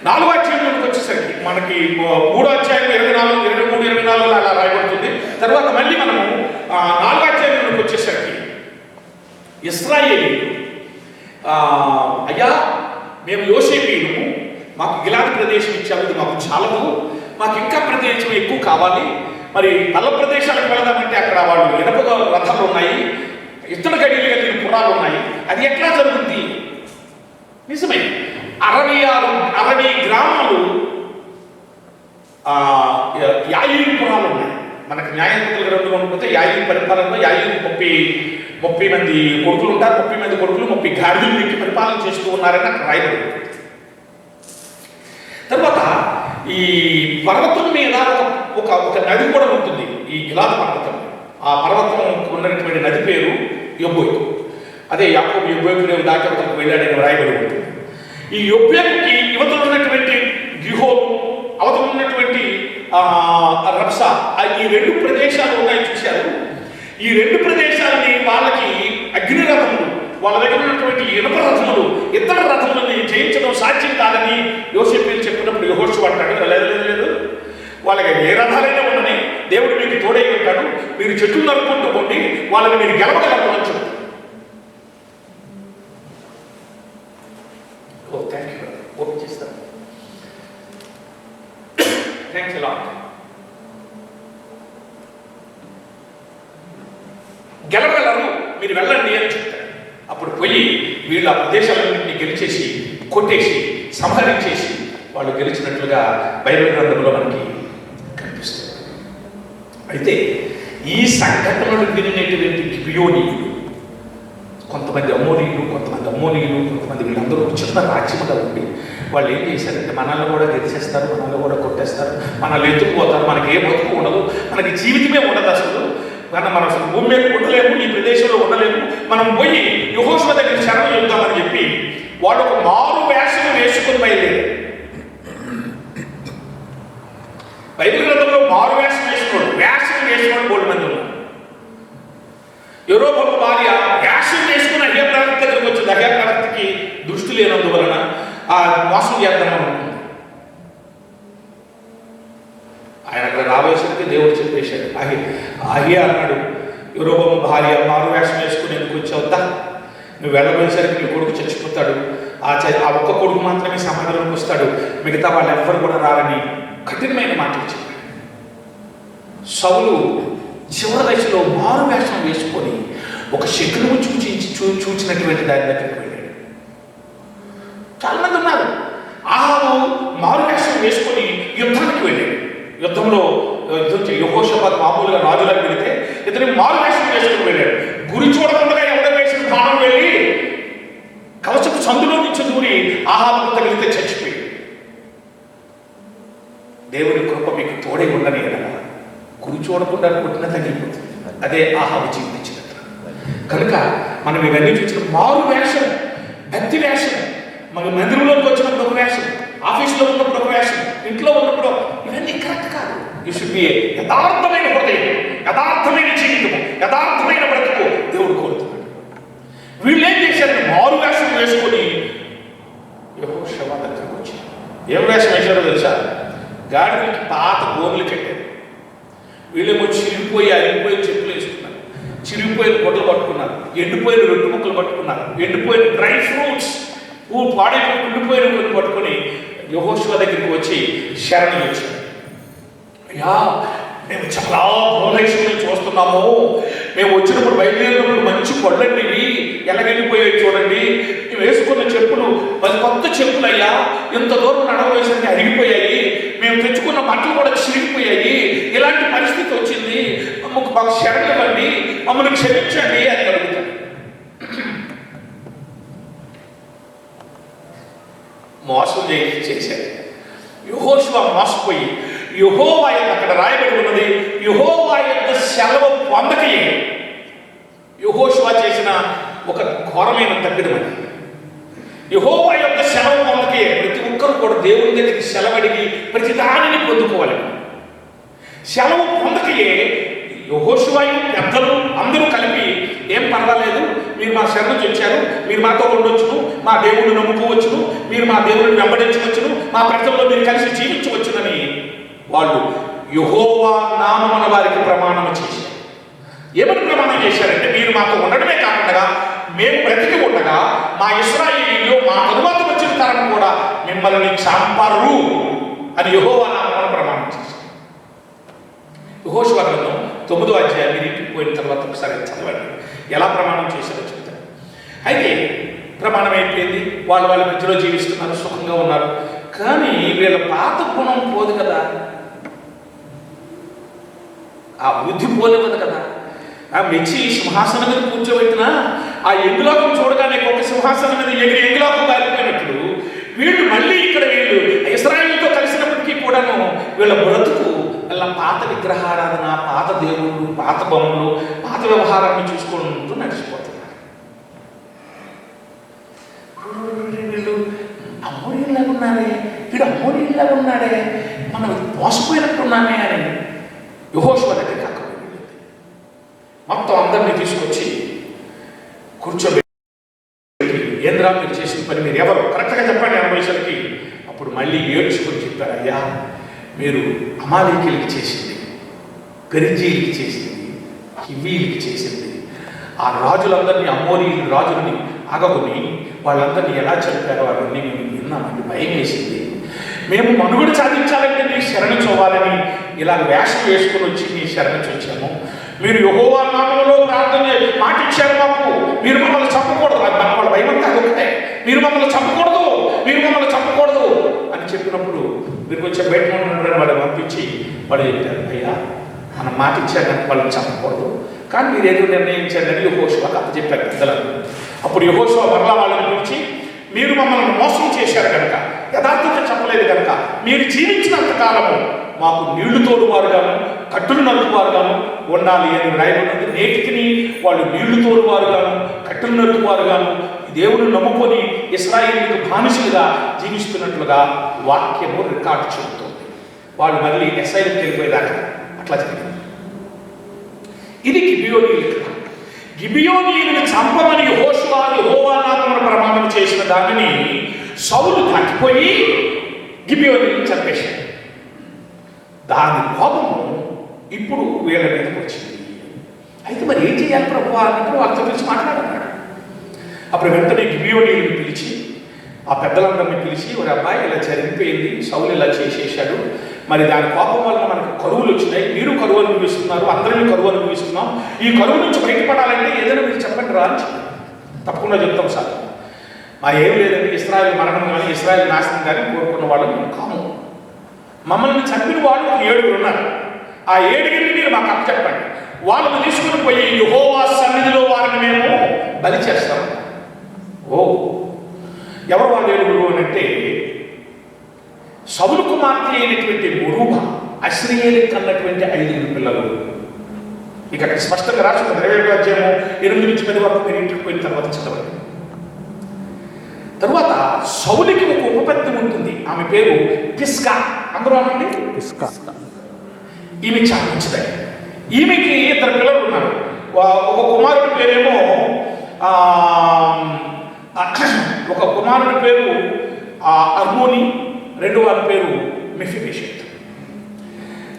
4వ అధ్యాయంలోకి వచ్చేసరికి మనకి 3వ అధ్యాయం 24, 23, 24 అలా రాయబడుతుంది. తర్వాత మళ్ళీ మనము 4వ అధ్యాయంలోకి వచ్చేసరికి ఇశ్రాయేలీయులు, అయ్యా మేము యోసేపీయులము, మాకు గిలాదు ప్రదేశం ఇచ్చాము, ఇది మాకు చాలదు, మాకు ఇంకా ప్రదేశం ఎక్కువ కావాలి, మరి పల్ల ప్రదేశాలకు వెళదామంటే అక్కడ వాళ్ళు ఇనప రథాలు ఉన్నాయి, ఇత్తడి గడియలు కలిగిన పురాలు ఉన్నాయి, అది ఎట్లా జరుగుతుంది? నిజమే, 60 గ్రామాలు యాయీరు పురాలు ఉన్నాయి. మనకి న్యాయాధిపతుల గ్రంథంలో ఉండిపోతే యాయీరు పరిపాలనలో యాయీరు 30 మంది కొడుకులు ఉంటారు. 30 మంది కొడుకులు 30 గాడిదలు ఎక్కి పరిపాలన చేస్తూ ఉన్నారని అక్కడ రాయబడింది. తర్వాత ఈ పర్వతం మీద ఒక నది కూడా ఉంటుంది, ఈ గిలాదు పర్వతం. ఆ పర్వతం ఉన్నటువంటి నది పేరు యొబ్బోకు. అదే యాకోబు యొబ్బోకు దాటి ఒకరికి వెళ్ళాడని రాయబడి ఉంటుంది. ఈ యొబ్బోకుకి యువతలు ఉన్నటువంటి గిహోను, అవతల ఉన్నటువంటి రబ్సా, ఈ 2 ప్రదేశాలు ఉన్నాయి చూశారు. ఈ 2 ప్రదేశాలని వాళ్ళకి అగ్ని రథములు, వాళ్ళ దగ్గర ఉన్నటువంటి ఇనుప రథములు, ఇతర రథములని జయించడం సాధ్యం కాదని యోసేపీయులు చెప్పినప్పుడు యెహోషువ అంటాడు, లేదు, వాళ్ళకి ఏ రథాలైనా ఉండని, దేవుడు మీకు తోడై ఉంటాడు, మీరు చెట్లు నరుకుంటూ పోండి, వాళ్ళని మీరు గెలవగలరు అని చెప్తారు. ఓపెన్ చేస్తాను. Thanks lot. గెలవగలరు, మీరు వెళ్ళండి అని చెప్తారు. అప్పుడు పోయి వీళ్ళు ఆ ప్రదేశాలన్నింటినీ గెలిచేసి, కొట్టేసి, సంహరించేసి వాళ్ళు గెలిచినట్లుగా బైబిల్ గ్రంథంలో మనకి కనిపిస్తుంది. అయితే ఈ సంఘటనలు వినినటువంటి గిబియోనీయులు, కొంతమంది అమోరీయులు, కొంతమంది వీళ్ళందరూ చిన్న రాజ్యముగా ఉండి వాళ్ళు ఏం చేశారంటే, మనల్ని కూడా గెలిచేస్తారు, మనల్ని కూడా కొట్టేస్తారు, మనల్ని ఎత్తుకుపోతారు, మనకి ఏ బతుకు ఉండదు, మనకి జీవితమే ఉండదు, అసలు మనం అసలు భూమి మీద ఉండలేము, ఈ ప్రదేశంలో ఉండలేము, మనం పోయి యెహోషువ దగ్గర శరణు చెప్తామని చెప్పి వాళ్ళు ఒక మారు వేషం వేసుకుని బయలుదేరారు. బైబిల్ గ్రంథంలో మారు వేషం వేసుకోవడం 3 మంది ఉన్నారు. యెరోబోము భార్య వేషం వేసుకుని అహ్యా ప్రవక్త దగ్గరకు వచ్చింది. అహ్యా ప్రవక్తకి దృష్టి లేనందువలన ఆ మోసం చేద్దామని ఉంటుంది. ఆయన అక్కడ రాబోయేసరికి దేవుడు చెప్పేశాడు. అహ్యా అన్నాడు, యెరోబోము భార్య మారు వేషం వేసుకుని ఎందుకు వచ్చావుతా, నువ్వు వెళ్ళబోయేసరికి నీ కొడుకు చచ్చిపోతాడు, ఆ ఒక్క కొడుకు మాత్రమే సమాధానంకి వస్తాడు, మిగతా వాళ్ళు ఎవ్వరు కూడా రారని కఠినమైన మాటలు చెప్పాడు. సౌలు చివరి దశలో మారు వేషం వేసుకొని ఒక శకునము చూచినటువంటి దాని దగ్గరికి వెళ్ళాడు. చాలా మంది ఉన్నారు. ఆహాబు మారు వేషం వేసుకొని యుద్ధానికి వెళ్ళాడు. యుద్ధంలో యెహోషాపాతు మామూలుగా రాజులకు వెళితే ఇతను మారు వేషం వేసుకుని వెళ్ళాడు. గురి చూడకుండా ఎవడ వేసిన బాణం వెళ్ళి కవచపు సందులో నుంచి దూరి ఆహాబుకు తగిలితే చచ్చిపోయాడు. దేవుని కృప మీకు తోడై ఉండని ఎడల గురి చూడకుండా కొట్టిన తగిలిపోతుంది. అదే ఆహాబు జీవిత చరిత్ర. కనుక మనం ఇవన్నీ చూసిన మారు వేషం, భక్తి వేషం, మన మందిరంలోకి వచ్చినప్పుడు ఒక వేషం, ఆఫీస్లో ఉన్నప్పుడు ఒక వేషం, ఇంట్లో ఉన్నప్పుడు ఇవన్నీ కరెక్ట్ కాదు. యూ షుడ్ బి యథార్థమైన హృదయం, యథార్థమైన జీవితము, యథార్థమైన బ్రతుకు దేవుడు కోరుతున్నాడు. వీళ్ళు ఏం చేశారు? మారు వేషం వేసుకొని యెహోషువ దగ్గరకు వచ్చారు. ఏం వేషం వేశారో తెలుసా? గాడిదకి పాత గోర్లు కట్టారు. వీళ్ళేమో చిరిగిపోయి అరిగిపోయి చెప్పులు వేసుకున్నారు, చిరిగిపోయిన గొడ్లు పట్టుకున్నారు, ఎండిపోయిన రొట్టె ముక్కలు పట్టుకున్నారు, ఎండిపోయిన డ్రై ఫ్రూట్స్ పాడైపోయి ఉండిపోయిన కొన్ని పట్టుకొని యెహోషువ దగ్గరికి వచ్చి శరణు వచ్చారు. అయ్యా, మేము చాలా ప్రోలక్ష్యం చూస్తున్నాము. మేము వచ్చినప్పుడు బయలుదేరినప్పుడు మంచి కొళ్ళండి, ఎలాగెళ్ళిపోయాయి చూడండి. మేము వేసుకున్న చెప్పులు మరి కొత్త చెప్పులు అయ్యా, ఇంత దూరం నడవవేసరికి అరిగిపోయాయి. మేము తెచ్చుకున్న బట్టలు కూడా చిరిగిపోయాయి. ఇలాంటి పరిస్థితి వచ్చింది. మాకు శరణు ఇవ్వండి, మమ్మల్ని క్షమించండి అని అడుగుతాడు. మోసం చేశారు. యెహోషువ మోసపోయి యెహోవా అక్కడ రాయబడి ఉన్నది, యెహోవా యొక్క సెలవు పొందకయే యెహోషువ చేసిన ఒక ఘోరమైన తప్పిదమని. యెహోవా యొక్క సెలవు పొందకయే ప్రతి ఒక్కరు కూడా దేవుని దగ్గరికి సెలవు అడిగి ప్రతి దానిని పొందుకోవాలి. సెలవు పొందకయే యెహోషువ పెద్దలు అందరూ కలిపి, ఏం పర్వాలేదు, మీరు మా శరణు వచ్చారు, మీరు మాతో ఉండొచ్చును, మా దేవుడిని నమ్ముకోవచ్చును, మీరు మా దేవుడిని వెంబడించవచ్చును, మా ప్రజల్లో మీరు కలిసి జీవించవచ్చునని వాళ్ళు యెహోవా నామమున వారికి ప్రమాణం చేశారు. ఏమని ప్రమాణం చేశారంటే, మీరు మాతో ఉండడమే కాకుండా మేము బ్రతికి ఉండగా మా ఇశ్రాయేలీయులు మా తరువాత వచ్చిన తరం కూడా మిమ్మల్ని చంపరు అని యెహోవా నామమున ప్రమాణం చేశారు. యెహోషువ గ్రంథం 9వ అధ్యాయం మీరు ఇంటికి పోయిన తర్వాత ఒకసారి చదవండి, ఎలా ప్రమాణం చేశారో చెప్తారు. అయితే ప్రమాణం అయిపోయింది, వాళ్ళ మధ్యలో జీవిస్తున్నారు, సుఖంగా ఉన్నారు. కానీ వీళ్ళ పాత గుణం పోదు కదా, ఆ బుద్ధి పోలేవదు కదా. ఆ మెచ్చి సింహాసనం మీద కూర్చోబెట్టినా ఆ ఎంగులోకం చూడగానే ఒక సింహాసనం మీద ఎగిరి ఎంగులోకం పారిపోయినట్లు వీళ్ళు మళ్ళీ ఇక్కడ వీళ్ళు ఇశ్రాయేలుతో కలిసినప్పటికీ కూడాను వీళ్ళ బ్రతుకు వీళ్ళ పాత విగ్రహారాధన, పాత దేవుళ్ళు, పాత బొమ్మలు, పాత వ్యవహారాన్ని చూసుకుంటూ నడిచిపోతున్నారు. వీళ్ళు అమ్మోనీలాగా ఉన్నారే, వీడు అమ్మోనీలాగా ఉన్నాడే, మనం మోసపోయినట్టున్నామే అని యెహోషువ దగ్గరికి అక్కడ మొత్తం అందరినీ తీసుకొచ్చి కూర్చోబెట్టి, ఏంద్రా మీరు చేసిన పని, మీరు ఎవరు కరెక్ట్గా చెప్పండి 80 నిమిషాలకి. అప్పుడు మళ్ళీ ఏడ్చుకొని చెప్పారు, అయ్యా మీరు అమాలేకీయులకి చేసింది, పెరిజీలకి చేసింది, హివ్వీలకి చేసింది, ఆ రాజులందరినీ, అమోరీ రాజులని ఆగకొని వాళ్ళందరినీ ఎలా చంపారో అవన్నీ మేము విన్నామండి, భయం వేసింది. మేము మనుగడ సాధించాలంటే నీ శరణు చూడాలని ఇలా వేషం వేసుకొని వచ్చి నీ శరణు చూచాము. మీరు యెహోవా నామములో ప్రార్థన మాట ఇచ్చారు మాకు, మీరు మమ్మల్ని చంపకూడదు. వాళ్ళ భయం అంతా ఒకటే, మీరు మమ్మల్ని చంపకూడదు, మీరు మమ్మల్ని చంపకూడదు అని చెప్పినప్పుడు మీరు కొంచెం బయట ఉండడం వాళ్ళు పంపించి వాళ్ళు చెప్పారు, అయ్యా మనం మాట ఇచ్చారు కానీ వాళ్ళని చంపకూడదు, కానీ మీరు ఏదో నిర్ణయించారని యెహోషువకు అప్పచెప్పారు పెద్దలను. అప్పుడు యెహోషువ మరలా వాళ్ళని పిలిచి, మీరు మమ్మల్ని మోసం చేశారు కనుక, యథార్థంగా చెప్పలేదు కనుక, మీరు జీవించినంత కాలము మాకు నీళ్లు తోడువారుగాను కట్టులు నరుకువారుగాను ఉండాలి అని రాయబడినది. నేటికి వాళ్ళు నీళ్లు తోడువారుగాను కట్టులు నరుకువారుగాను దేవుని నమ్ముకొని ఇశ్రాయేలుకు బానిసలుగా జీవిస్తున్నట్లుగా వాక్యము రికార్డు చెబుతుంది. వాళ్ళు మళ్ళీ ఎస్ఐలకు వెళ్ళిపోయేదాకా అట్లా జరిగింది. ఇది గిబియోనీయులు. గిబియోనీయులను చంపమని యెహోవా నామమున ప్రమాణం చేసిన దానిని సౌలు దాటిపోయి గిబియోనీయులను చంపేశాడు. దాని కోపము ఇప్పుడు వీళ్ళ మీదకి వచ్చింది. అయితే మరి ఏం చేయాలి ప్రభువా అన్నప్పుడు వాళ్ళతో పిలిచి మాట్లాడన్నాడు. అప్పుడు వెంటనే గిబియోనీయులను పిలిచి, ఆ పెద్దలందరినీ పిలిచి, ఒక అబ్బాయి ఇలా జరిగిపోయింది, సౌలు ఇలా చేసేసాడు, మరి దాని కోపం వల్ల మనకు కరువులు వచ్చినాయి, మీరు కరువు అనుభవిస్తున్నారు, అందరినీ కరువు అనుభవిస్తున్నాం, ఈ కరువు నుంచి బయటపడాలంటే ఏదైనా మీరు చెప్పండి రా అని చెప్పారు. తప్పకుండా చెప్తాం సార్, మా ఏం లేదండి, ఇశ్రాయేలు మరణం కానీ ఇశ్రాయేలు నాశనం కానీ కోరుకున్న వాళ్ళు మేము కాము. మమ్మల్ని చంపిన వాళ్ళు 7 ఉన్నారు, ఆ 7 మీరు మాకు అప్పు చెప్పండి, వాళ్ళని తీసుకుని పోయి యెహోవా సన్నిధిలో వారిని మేము బలి చేస్తాం. ఓ ఎవరు వాళ్ళు 7 అని అంటే సౌలు కుమార్తె అయినటువంటి ఒరూబ, అశ్రీయేలు కన్నటువంటి 5 పిల్లలు. ఇక అక్కడ స్పష్టంగా రాసి 21వ అధ్యాయము 8 నుంచి 10 వరకు మీరు ఇంటికి పోయిన తర్వాత చదవండి. తరువాత సౌలుకి ఒక ఉపపత్తి ఉంటుంది, ఆమె పేరు పిస్కా. అందరూ అనండి పిస్కా. ఈమె చాలా మంచిదని. ఈమెకి 2 పిల్లలు ఉన్నారు. ఒక కుమారుడి పేరేమో ఒక కుమారుడి పేరు అర్మోని, రెండో వారి పేరు మెఫీబోషెత్.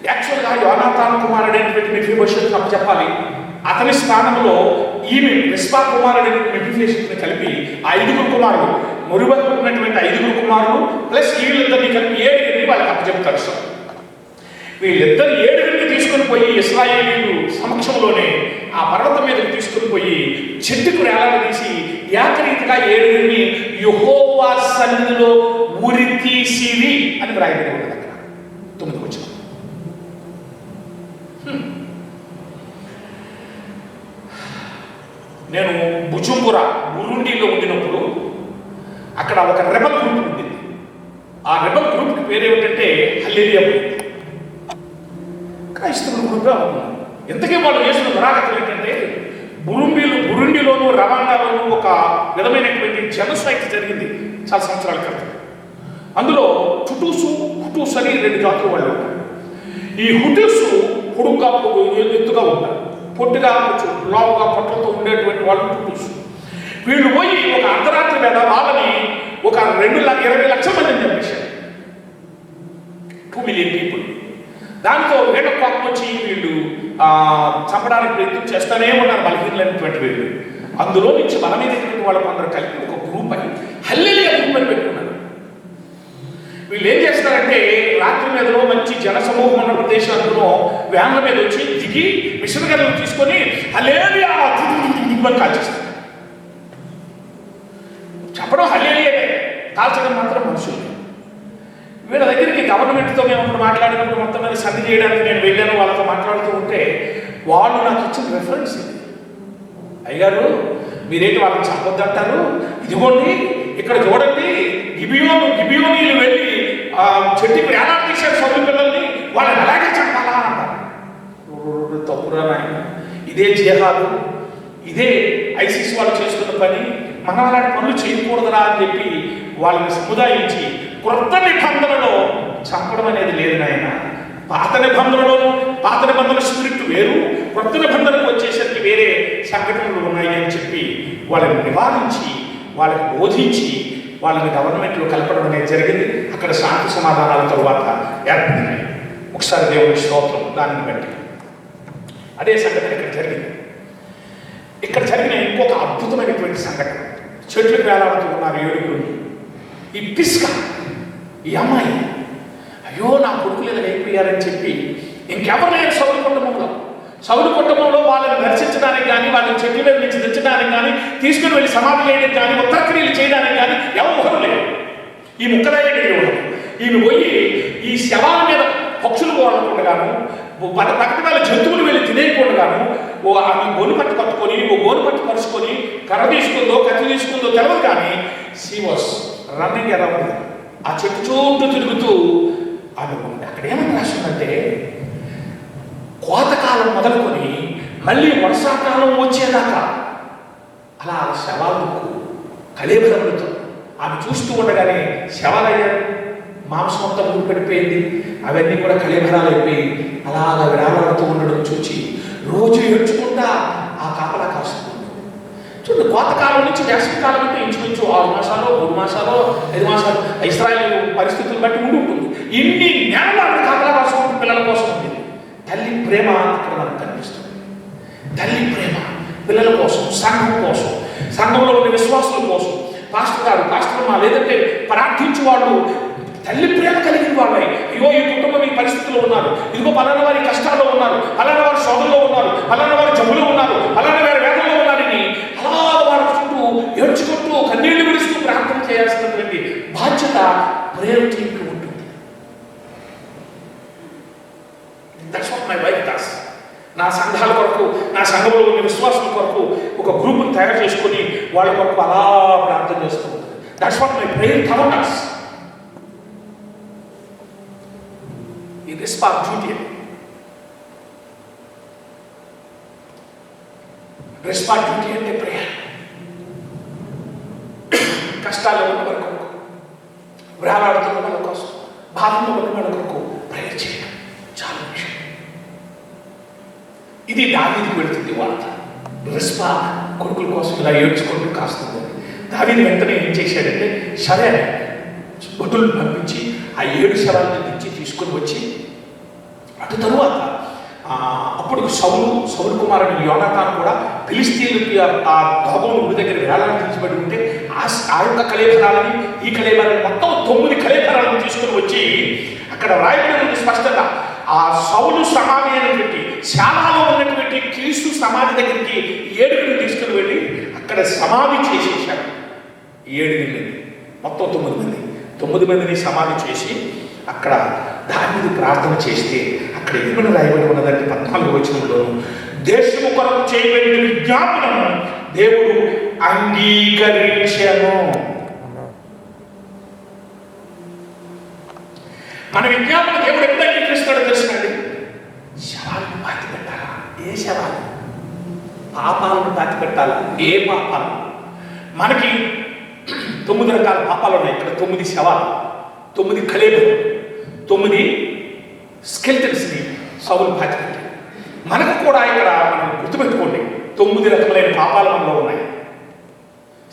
యాక్చువల్గా యోనాతాను కుమారుడైనటువంటి మెఫీబోషెత్ నాకు చెప్పాలి. అతని స్థానంలో ఈమె రిస్పా కుమారుడైన మెఫీబోషెత్ని కలిపి ఆ 5 కుమారులు, మురిబకు ఉన్నటువంటి 5 కుమారులు ప్లస్ వీళ్ళిద్దరిని కలిపి 7 వాళ్ళకి అప్పచెప్తారు. సార్ వీళ్ళిద్దరు 7 తీసుకుని పోయి ఇశ్రాయేలీయులు సమక్షంలోనే ఆ పర్వతం మీదకి తీసుకుని పోయి చెట్టుకు వేలాడదీసి ఏకరీతిగా 7 యెహోవా సన్నిధిలో ఉరి తీసిరి అని రాయబడి ఉన్నది. అక్కడ 9వ వచనం. నేను బుజుంబురా బురుండిలో ఉండినప్పుడు అక్కడ ఒక రెబల్ గ్రూప్ ఉండింది. ఆ రెబల్ గ్రూప్కి పేరు ఏమిటంటే హల్లెలూయా క్రైస్తవుల గ్రూప్గా ఉన్నారు. ఎంతకీ వాళ్ళు చేసిన దురాగతం ఏంటంటే బురుండిలోను రవాండాలోను ఒక విధమైనటువంటి జనస్ట్రైక్ జరిగింది చాలా సంవత్సరాల క్రితం. అందులో హుటూసు అని 2 జాతులు వాళ్ళు ఉంటారు. ఈ హుటూసు పొడుగ్గా ఎత్తుగా ఉంటారు, పొట్టిగా లావుగా పొట్టలతో ఉండేటువంటి వాళ్ళు హుటూసు. వీళ్ళు పోయి ఒక అర్ధరాత్రి మీద వాళ్ళని ఒక 20 లక్షల మందిని చంపేశారు. 2 మిలియన్ పీపుల్. దాంతో వీళ్ళ కోపం వచ్చి వీళ్ళు చంపడానికి ప్రయత్నం చేస్తూనే ఉన్నారు బలహీనమైనటువంటి వీళ్ళు. అందులో నుంచి బలమైనటువంటి వాళ్ళు కొందరు కలిపి ఒక గ్రూప్ అని హల్లెలూయా గ్రూప్ అని పెట్టుకున్నారు. వీళ్ళు ఏం చేస్తారంటే రాత్రి మీదలో మంచి జనసమూహం ఉన్న ప్రదేశాల్లో వ్యాన్ల మీద వచ్చి దిగి మిషన్ గన్నులు తీసుకొని హల్లెలూయా అని కాల్చేస్తారు. చెప్పడం హల్లెలూయానే, కాల్చడం మాత్రం మనుషులు. వీళ్ళ దగ్గరికి గవర్నమెంట్తో మేము మాట్లాడినప్పుడు మొత్తం మీద సంధి చేయడానికి నేను వెళ్ళాను. వాళ్ళతో మాట్లాడుతూ ఉంటే వాళ్ళు నాకు ఇచ్చిన రెఫరెన్స్ ఇది. అయ్యగారు మీరేంటి వాళ్ళని చంపొద్దంటారు, ఇదిగోండి ఇక్కడ చూడండి గిబియోనీలు వెళ్ళి చెట్టుకి వేలాడ తీశారు సౌలు పిల్లల్ని, వాళ్ళని అలాగే చంపాలా అంటారు. తప్పురా నాయన, ఇదే జిహాదు, ఇదే ఐసిస్ వాళ్ళు చేస్తున్న పని, మనం అలాంటి పనులు చేయకూడదురా అని చెప్పి వాళ్ళని సముదాయించి క్రొత్త నిబంధనలో చంపడం అనేది లేదు నాయన. పాత నిబంధన స్పిరిట్ వేరు, క్రొత్త నిబంధనకు వచ్చేసరికి వేరే సంఘటనలు ఉన్నాయి అని చెప్పి వాళ్ళని నివారించి వాళ్ళని బోధించి వాళ్ళని గవర్నమెంట్లో కలపడం అనేది జరిగింది. అక్కడ శాంతి సమాధానాల తరువాత ఏర్పడినాయి. ఒకసారి దేవుని స్తోత్రం. దానిని బట్టి అదే సంఘటన ఇక్కడ జరిగింది. ఇక్కడ జరిగిన ఇంకొక అద్భుతమైనటువంటి సంఘటన, చెట్లకు వేలాడుతూ ఉన్నారు 7. ఈ పిస్కా, ఈ అమ్మాయి, అయ్యో నా కొడుకులు ఇలా అయిపోయారని చెప్పి ఇంకెవరు లేరు సౌలు కుటుంబంలో వాళ్ళని దర్శించడానికి కానీ, వాళ్ళని చెట్ల మీద నుంచి తెచ్చడానికి కానీ, తీసుకుని వెళ్ళి సమాధి చేయడానికి కానీ, ఉత్తరక్రియలు చేయడానికి కానీ ఎవరు లేరు. ఈ ముక్కలైన దేవుడు ఈమె పోయి ఈ శవాల మీద పక్షులు పోవాలనుకుండగాను, పక్కన వాళ్ళ జంతువులు వెళ్ళి తినేయకుండగాను ఆమె గోను పట్టు కట్టుకొని గోను పట్టు పరుచుకొని కర్ర తీసుకుందో కత్తి తీసుకుందో తెలవదు, కానీ షీ వాస్ రన్నింగ్ అరౌండ్. ఆ చెట్టు చుట్టూ తిరుగుతూ ఆమె ఉంది. అక్కడ ఏమని రాసిందంటే కోతకాలం మొదలుకొని మళ్ళీ వర్షాకాలం వచ్చేదాకా అలా శవాలకు కళేబరములతో ఆమె చూస్తూ ఉండగానే శవాలయ్యారు, మాంసం అంతా ఊరిపడిపోయింది, అవన్నీ కూడా కళేబరాలు అయిపోయి అలాగా వేలాడుతూ ఉండడం చూచి రోజు ఏడ్చుకుంటా ఆ కాపలా కాస్తుంది. చూడండి, కోతకాలం నుంచి వేసవికాలం అంటే ఇంచుమించు 6 మాసాలు 3 మాసాలు 5 మాసాలు ఇశ్రాయేలు పరిస్థితులు బట్టి ఉంటుంది. ఇన్ని నెలలు ఆమె కాపలా కాసుకుంటూ పిల్లల కోసం ఉంది. తల్లి ప్రేమ అక్కడ మనకు కనిపిస్తుంది. తల్లి ప్రేమ పిల్లల కోసం, సంఘం కోసం, సంఘంలో ఉన్న విశ్వాసుల కోసం, పాస్టర్ లేదంటే ప్రార్థించే వాళ్ళు తల్లి ప్రేమ కలిగిన వాళ్ళే. ఇగో ఈ కుటుంబం ఈ పరిస్థితుల్లో ఉన్నారు, ఇదిగో పలానా వారి కష్టాల్లో ఉన్నారు, పలానా వారి శోధనలో ఉన్నారు, పలానా వారి జబ్బులో ఉన్నారు, పలానా వారి వేదనలో ఉన్నారని అలా వారి చుట్టూ ఏడ్చుకుంటూ కన్నీళ్లు విడుస్తూ ప్రార్థన చేయాల్సినటువంటి బాధ్యత ప్రేమ టీంకి ఉంటుంది. That's what my wife does. నా సంఘాల కొరకు, నా సంఘంలో ఉన్న విశ్వాసుల కొరకు ఒక గ్రూప్ని తయారు చేసుకొని వాళ్ళ కొరకు అలా ప్రార్థన చేస్తూ ఉంటుంది. That's what my prayer does. Responsibility. Responsibility అంటే ప్రేయర్. కష్టాల్లో ఉన్న వాళ్ళ కొరకు, వేలాడుతున్న వాళ్ళ కోసం, బాధల్లో ఉన్న వాళ్ళ కొరకు ప్రేయర్ చేయడం చాలా విషయం. ఇది దావీదుకు వెళుతుంది వార్త. రిస్పా కొడుకుల కోసం ఇలా ఏడ్చుకుంటూ కాస్తుంది. దావీదు వెంటనే ఏం చేశాడంటే, సరే భటులను పంపించి ఆ 7 శవాలను తెచ్చి తీసుకొని వచ్చి, అటు తరువాత అప్పుడు సౌలు కుమారుడు యోనాతాను కూడా ఫిలిష్తీయులకి ఆ దాగోను ఊరి దగ్గర వేలాన్ని తీర్చిబడి ఉంటే ఆ యొక్క కళేబరాలని ఈ కళేబరాలని మొత్తం 9 కళేబరాలను తీసుకొని వచ్చి అక్కడ రాయబడి ఉంది స్పష్టంగా. ఆ సౌలు సమాధి అయినటువంటి శాలలో ఉన్నటువంటి కీసు సమాధి దగ్గరికి 7 తీసుకుని వెళ్ళి అక్కడ సమాధి చేసేసాడు. 7 మొత్తం 9 మందిని సమాధి చేసి అక్కడ దావీదు ప్రార్థన చేస్తే అక్కడ ఏమని రాయబడి ఉన్నదంటే 14వ వచనంలో, దేశము కొరకు చేయబడిన విజ్ఞాపనము దేవుడు అంగీకరించెను. మన విజ్ఞాపన దేవుడు ఎప్పుడు అంగీకరిస్తాడో తెలుసునండి. శవాలను పాతి పెట్టాలా? ఏ శవాలు? పాపాలను పాతి పెట్టాలా? ఏ పాపాలు? మనకి 9 రకాల పాపాలు ఉన్నాయి. ఇక్కడ 9 శవాలు, 9 కళేబరాలు, 9 స్కెల్టన్స్ని సౌలు పాతి పెట్టాడు. మనకు కూడా ఇక్కడ మనం గుర్తుపెట్టుకోండి, 9 రకములైన పాపాలు మనలో ఉన్నాయి.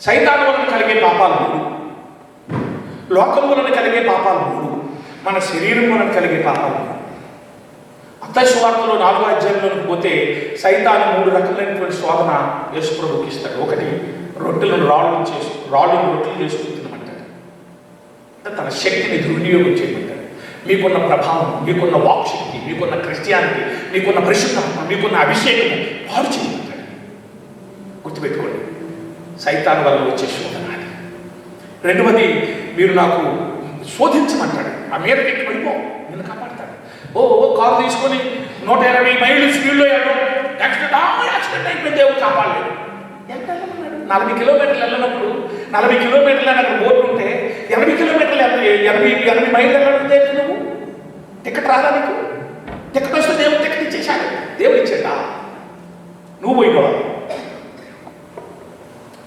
సైతాను వలన కలిగే పాపాలు 3, లోకం వలన కలిగే పాపాలు 3, మన శరీరం వలన కలిగే పాపాలు 3. మత్తయి సువార్తలో 4వ అధ్యాయంలోకి పోతే సైతాను 3 రకములైనటువంటి శోధన యేసుప్రభువుకి ఇస్తాడు. ఒకటి, రొట్టెలను రాళ్ళను రొట్టెలు చేసుకుంటున్నామంటాడు. తన శక్తిని దుర్వినియోగం చేయమంటాడు. మీకున్న ప్రభావం, మీకున్న వాక్శక్తి, మీకున్న క్రిస్టియానిటీ, మీకున్న పరిశుద్ధాత్మ, మీకున్న అభిషేకము వాడు చేయమంటాడు. గుర్తుపెట్టుకోండి, సైతాను వల్ల వచ్చే శోధన అది. 2వది, మీరు నాకు శోధించమంటాడు. ఆ మీద పెట్టి పడిపో, నిన్ను కాపాడతాడు. కారు తీసుకొని 180 మైళ్ళు స్పీడ్లో యాక్సిడెంట్ అయిపోయింది, దేవుడు కాపాడలేదు. 40 కిలోమీటర్లు వెళ్ళినప్పుడు 40 కిలోమీటర్లు అని అక్కడ బోర్డు ఉంటే 80 కిలోమీటర్లు 80 మైళ్ళు వెళ్ళడం నువ్వు టికెట్ రాదా? నీకు టికెట్ వస్తే దేవుడు టికెట్ ఇచ్చేశాడు. దేవుడు ఇచ్చాడా? నువ్వు పోయినవా?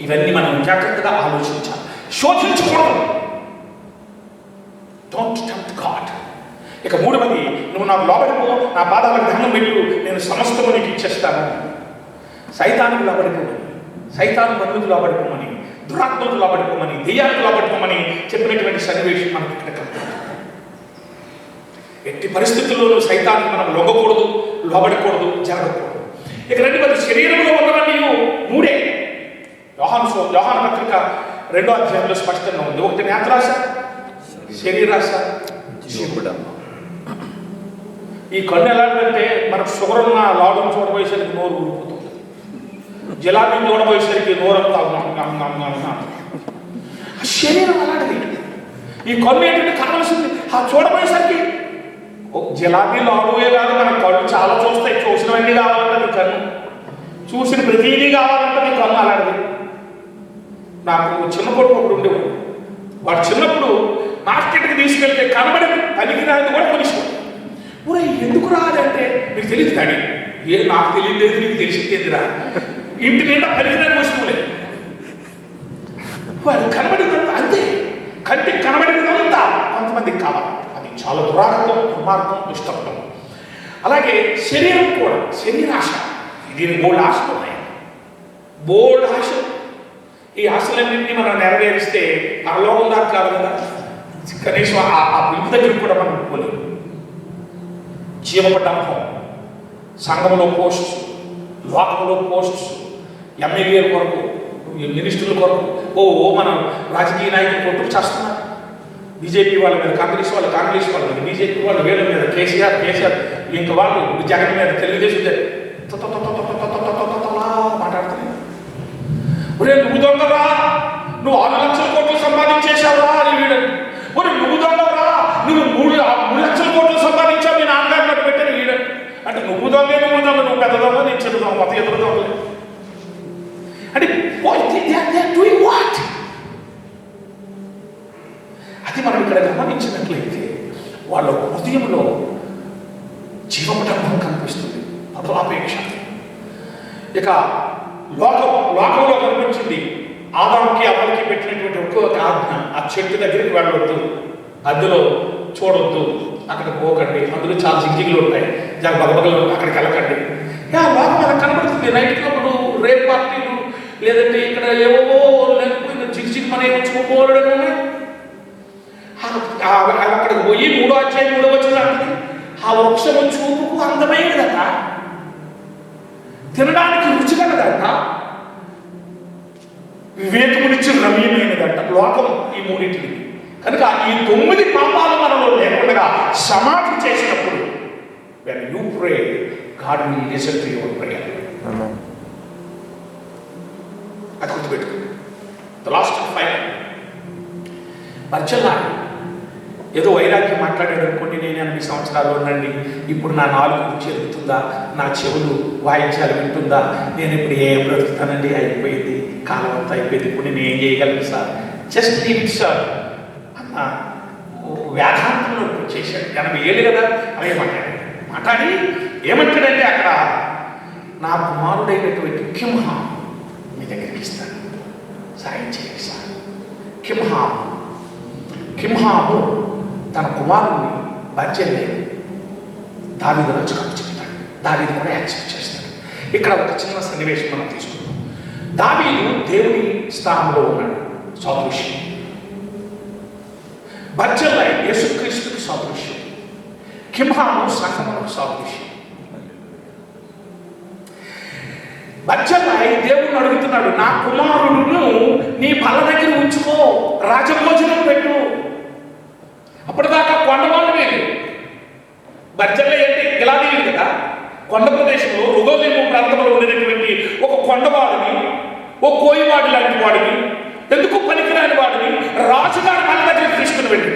ఇవన్నీ మనం జాగ్రత్తగా ఆలోచించాలి. శోధించకూడదు. Don't tempt God. ఇక 3వది, నువ్వు నాకు లోబడిపో, నా పాదాలకు దండం పెట్టు, నేను సమస్తము నీకు ఇచ్చేస్తాను. సైతానికి లోబడిపోమని, సైతాను బంధువులకు లోబడిపోమని, దురాత్మలకు లోబడిపోమని, దెయ్యాలకు లోబడిపోమని చెప్పినటువంటి సన్నివేశం మనకి ఇక్కడ కనపడుతుంది. ఎట్టి పరిస్థితుల్లోనూ సైతానికి మనం లొంగకూడదు, లోబడకూడదు, జరగకూడదు. ఇక 2వది, శరీరంలో ఉన్నవన్నీ 3. యోహాను పత్రిక 2వ అధ్యాయంలో స్పష్టంగా ఉంది. 1 నేత్రాశ, శరీరాశ, జీవుడమ్మ. ఈ కన్ను ఎలాంటిదంటే మనకు షుగర్ ఉన్న లాడును చూడబోయేసరికి నోరు ఊరిపోతుంది, జిలాబీని చూడబోయేసరికి నోరంతా. శరీరం అలాంటిది. ఈ కన్ను ఏంటంటే కావాల్సింది, ఆ చూడబోయేసరికి జిలాబీ లాడువే కాదు, మన కళ్ళు చాలా చూస్తాయి. చూసినవన్నీ కావాలంటే నీ కన్ను, చూసిన ప్రతిదీ కావాలంటే నీ కన్ను అలాంటిది. నాకు చిన్న కొడుకు ఒకడు ఉండేవాడు. వాడు చిన్నప్పుడు మార్కెట్కి తీసుకెళ్తే కనబడి పనికిరాని కూడా కొనిసుకోండి. ఊరే ఎందుకు రాదంటే, మీకు తెలియదు కానీ నాకు తెలియలేదు, నీకు తెలిసిందేదిరా, ఇంటి నిండా పనికిరాని వస్తువులే. వాడు కనబడినంత అంతే, కంటికి కనబడినంతా కొంతమందికి కావాలి. అది చాలా దురాగతం, దుర్మార్గం, దుష్టత్వం. అలాగే శరీరం కూడా, శరీరాశ. దీని బోల్డ్ ఆశలు ఉన్నాయి, బోల్డ్ ఆశలు. ఈ ఆశలన్నింటినీ మనం నెరవేరిస్తే పరలోకం దాకా కాదు కదా, కనీసం ఆ పిలుపు దగ్గరికి కూడా మనం పోలేము. జీవపడ్డంభం, సంఘంలో పోస్ట్స్, లోకంలో పోస్ట్స్, ఎమ్మెల్యేల కొరకు, మినిస్టర్ల కొరకు, మనం రాజకీయ నాయకులు కొట్టుకు చేస్తున్నారు. బీజేపీ వాళ్ళ మీద కాంగ్రెస్ వాళ్ళు, కాంగ్రెస్ వాళ్ళ మీద బీజేపీ వాళ్ళు, వీళ్ళ మీద కేసీఆర్, ఇంకా వాళ్ళు జగన్ మీద తెలుగుదేశం మాట్లాడుతున్నాయి. ఒరే నువ్వు దొంగరా, నువ్వు 6 లక్షల కోట్లు సంపాదించేశావురా అని వీడు. ఒరే నువ్వు దొంగరా, నువ్వు 3 లక్షల కోట్లు సంపాదించావు, మీ నాన్నగారు పట్టు పెట్టాను వీడు. అంటే నువ్వు దొంగ, నువ్వు పెద్ద దొంగ, నేను చిన్న దొంగ, మొత్తం ఎదురు దొంగలే. అంటే డూయింగ్ వాట్? అది మనం ఇక్కడ గమనించినట్లయితే వాళ్ళ హృదయంలో ఇక లోకంలో కనిపించింది ఆదాముకి అవ్వకి పెట్టినటువంటి ఒక ఆజ్ఞ, ఆ చెట్టు దగ్గరికి వెళ్ళొద్దు, అందులో చూడొద్దు, అక్కడ పోకండి, అందులో చాలా జిగ్జిగులు ఉంటాయి, బగబగలు, అక్కడికి వెళ్ళకండి. లోకం అలా కనబడుతుంది. నైట్లప్పుడు రేప్ పార్టీలు, లేదంటే ఇక్కడ ఏవో లేకపోయిన జిగ్జిగ్ మన చూపోవడం అక్కడికి పోయి 3వ అధ్యాయం 3వ వచనం అంటుంది, ఆ వృక్షము చూపుకు అందమైనదట, తినడానికి రుచిగలదట, వివేకమునిచ్చి రమ్యమైనదంట లోకం ఈ మూడింటిని. కనుక ఈ 9 పాపాలు మనలో లేకుండా సమాధి చేసినప్పుడు when you pray, God will listen to your prayer. అది గుర్తుపెట్టుకో. The last and final. మర్చల్లా ఏదో వైరాగ్యం మాట్లాడాడు అనుకోండి, నేను 8 సంవత్సరాలు ఉండండి, ఇప్పుడు నా నాలుగు చెరుగుతుందా, నా చెవులు వాయిద్యాలు వింటుందా, నేను ఇప్పుడు ఏం బ్రతుకుతానండి, అయిపోయింది, కాలం అంతా అయిపోయింది, ఇప్పుడు నేను ఏం చేయగలను sir, just leave it sir అన్న వ్యాధాంతంలో వచ్చేసాడు. 80 ఏళ్ళు కదా అలాగే మాట్లాడి ఏమంటాడంటే అక్కడ నా కుమారుడైనటువంటి కింహాం మీ దగ్గరికి ఇస్తాను, సాయం చేయండి సార్. కింహాము తన కుమారుడిని బర్జిల్లై దావీదు రాజుకు చెప్తాడు. దావీదు కూడా యాక్సెప్ట్ చేస్తాడు. ఇక్కడ ఒక చిన్న సన్నివేశం మనం తీసుకుంటాం. దావీదు దేవుని స్థానంలో ఉన్నాడు, సాదృశ్యం. బర్జిల్లై యేసుక్రీస్తుకి సాదృశ్యం, కింహాము సంఘములకు సాదృశ్యం. బర్జిల్లై దేవుణ్ణి అడుగుతున్నాడు, నా కుమారుడును నీ బల్ల దగ్గర ఉంచుకో, రాజభోజనం పెట్టు. అప్పటిదాకా కొండవాళ్ళు వేరు. బర్జిల్లై అంటే గిలాదీయుడు కదా, కొండ ప్రదేశంలో రుగోలేము ప్రాంతంలో ఉండేటటువంటి ఒక కొండవాడిని, ఓ కోయివాడి లాంటి వాడిని, ఎందుకు పనికిరాని వాడిని రాజుగారి బల్ల దగ్గరికి తీసుకుని వెళ్ళి.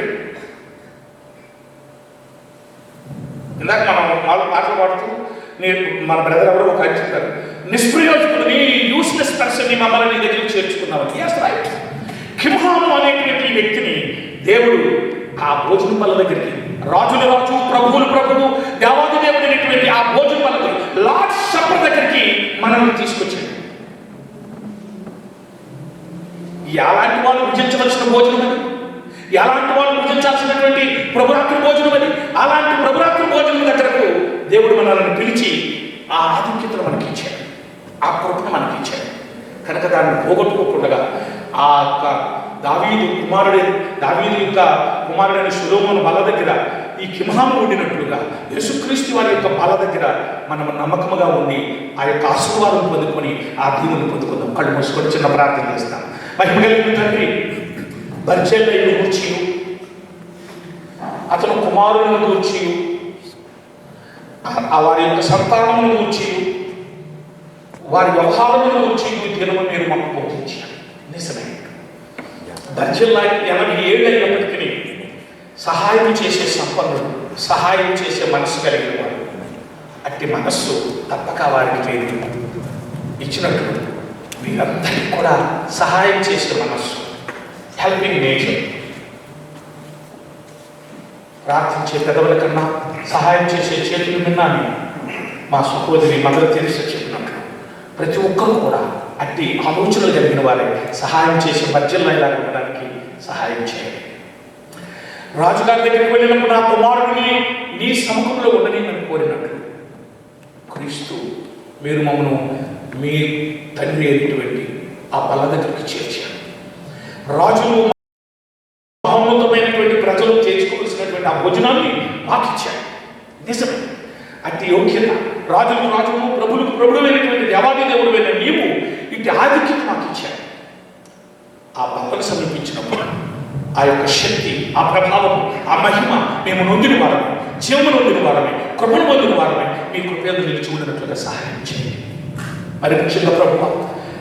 ఇందాక మనం పాటలు పాడుతూ మన బ్రదర్ ఎవరో ఒక ఆయన చెప్పారు, నిష్ప్రయోజకుడిని, యూస్లెస్ పర్సన్ని మమ్మల్ని నీ దగ్గరికి చేర్చుకున్నామని. Yes right. కింహాము అనేటువంటి వ్యక్తిని దేవుడు ఆ భోజనం బల్ల దగ్గరికి, రాజుల రాజు, ప్రభువులు ప్రభువు, దేవాది దేవుడు అనేటువంటి ఆ భోజనం బల్ల లార్డ్ సప్పర్ దగ్గరికి మనల్ని తీసుకొచ్చాడు. ఎలాంటి వాళ్ళు భుజించవలసిన భోజనం అది, ఎలాంటి వాళ్ళు భుజించాల్సినటువంటి ప్రభురాత్రి భోజనం అది, అలాంటి ప్రభురాత్రి భోజనం దగ్గరకు దేవుడు మనల్ని పిలిచి ఆ ఆధిక్యతను మనకి ఇచ్చాడు, ఆ కృపను మనకి ఇచ్చాడు. కనుక దాన్ని పోగొట్టుకోకుండా ఆ యొక్క దావీదు యొక్క కుమారుడైన సొలొమోను బల్ల దగ్గర ఈ కింహాము ఉండినట్లుగా యేసుక్రీస్తు వారి యొక్క బల్ల దగ్గర మనం నమ్మకముగా ఉండి ఆ యొక్క ఆశీర్వాదం పొందుకొని ఆ దీవుని పొందుకుందాం. కళ్ళు మూసుకొని చిన్న ప్రార్థన చేస్తాం. మహిమ కలిగిన తండ్రి, బర్జిల్లైను గూర్చి, అతను కుమారులను గూర్చి, వారి యొక్క సంతానమును గూర్చి, వారి వ్యవహారములను గూర్చి దినము మీరు మాకు బోధించారు. నిజమే, బర్జిల్లై 80 ఏళ్ళు అయినప్పటికీ సహాయం చేసే సంపన్నుడు, సహాయం చేసే మనసు కలిగిన వాడు. అట్టి మనస్సు తప్పక వారికి లేదు ఇచ్చినట్టు మీరందరికీ కూడా సహాయం చేసే మనస్సు, హెల్పింగ్ నేచర్. ప్రార్థించే పెదవుల కన్నా సహాయం చేసే చేతులు విన్నాను. మా సహోదరి మదర్ తెరెసా చెప్పినట్లు ప్రతి ఒక్కరూ కూడా అట్టి ఆలోచనలు కలిగిన వారే సహాయం చేసే బర్జిల్లైలా ఉండడానికి సహాయం చేయండి. రాజుగారి దగ్గరికి వెళ్ళినప్పుడు నా కుమారుడిని నీ సముఖంలో ఉండని నన్ను కోరినట్లు క్రీస్తు మీరు మమ్మను మీ తండ్రి అయినటువంటి ఆ బల్ల దగ్గరికి చేర్చారు. రాజులు మహోన్నతమైనటువంటి ప్రజలు చేర్చుకోవలసినటువంటి ఆ భోజనాన్ని మాకు ఇచ్చారు. నిజమే, అట్టి యోగ్యత రాజులకు రాజును, ప్రభులకు ప్రభుడైనటువంటి దేవాది దేవుడు అయిన నీవు ఇట్టి ఆధిక్యత మాకు ఇచ్చారు. ఆ బల్లను సమీపించినప్పుడు ఆ యొక్క శక్తి, ఆ ప్రభావం, ఆ మహిమ మేము నొందిన వారమే, జీవము నొందిన వారమే, కృపను పొందిన వారమే మీ కృపను నిలిచి ఉండనట్లుగా సహాయం చేయండి. మరి ముఖ్యంగా ప్రభువా,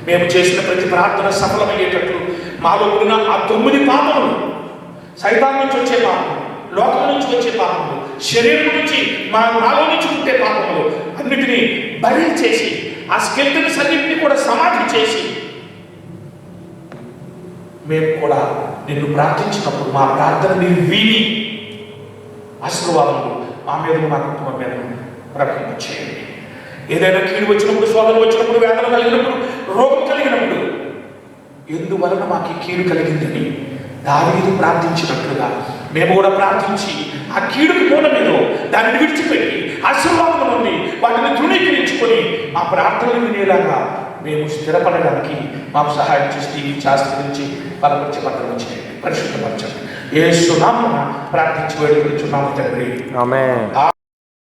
మేము చేసిన ప్రతి ప్రార్థన సఫలమయ్యేటట్లు మాలో ఉన్న ఆ 9 పాపములు, సైతాన్ నుంచి వచ్చే పాపములు, లోకం నుంచి వచ్చే పాపములు, శరీరం నుంచి మాలో నుంచి పుట్టే పాపములు అన్నిటినీ బలి చేసి ఆ స్కెల్టన్స్ అన్నింటినీ కూడా సమాధి చేసి మేము కూడా నిన్ను ప్రార్థించినప్పుడు మా ప్రార్థన మీరు విని ఆశీర్వాదములు మా మీద, మా కుటుంబం మీద ప్రకటన చేయండి. ఏదైనా కీడు వచ్చినప్పుడు, శోధన వచ్చినప్పుడు, వేదన కలిగినప్పుడు, రోగం కలిగినప్పుడు ఎందువలన మాకు ఈ కీడు కలిగిందని దావీదు ప్రార్థించినట్లుగా మేము కూడా ప్రార్థించి ఆ కీడుకు మూలమేదో దానిని విడిచిపెట్టి ఆశీర్వాదం నుండి వాటిని తృణీకరించుకొని మా ప్రార్థనలు వినేలాగా మేము స్థిరపడడానికి మాకు సహాయం చేసి ఈ శాస్త్ర గురించి బలపరిచే పట్టణం వచ్చినాయి. పరిశుద్ధపరచండి. యేసు నామమున ప్రార్థించి వేడుకొనుచున్నాము తండ్రి. ఆమేన్.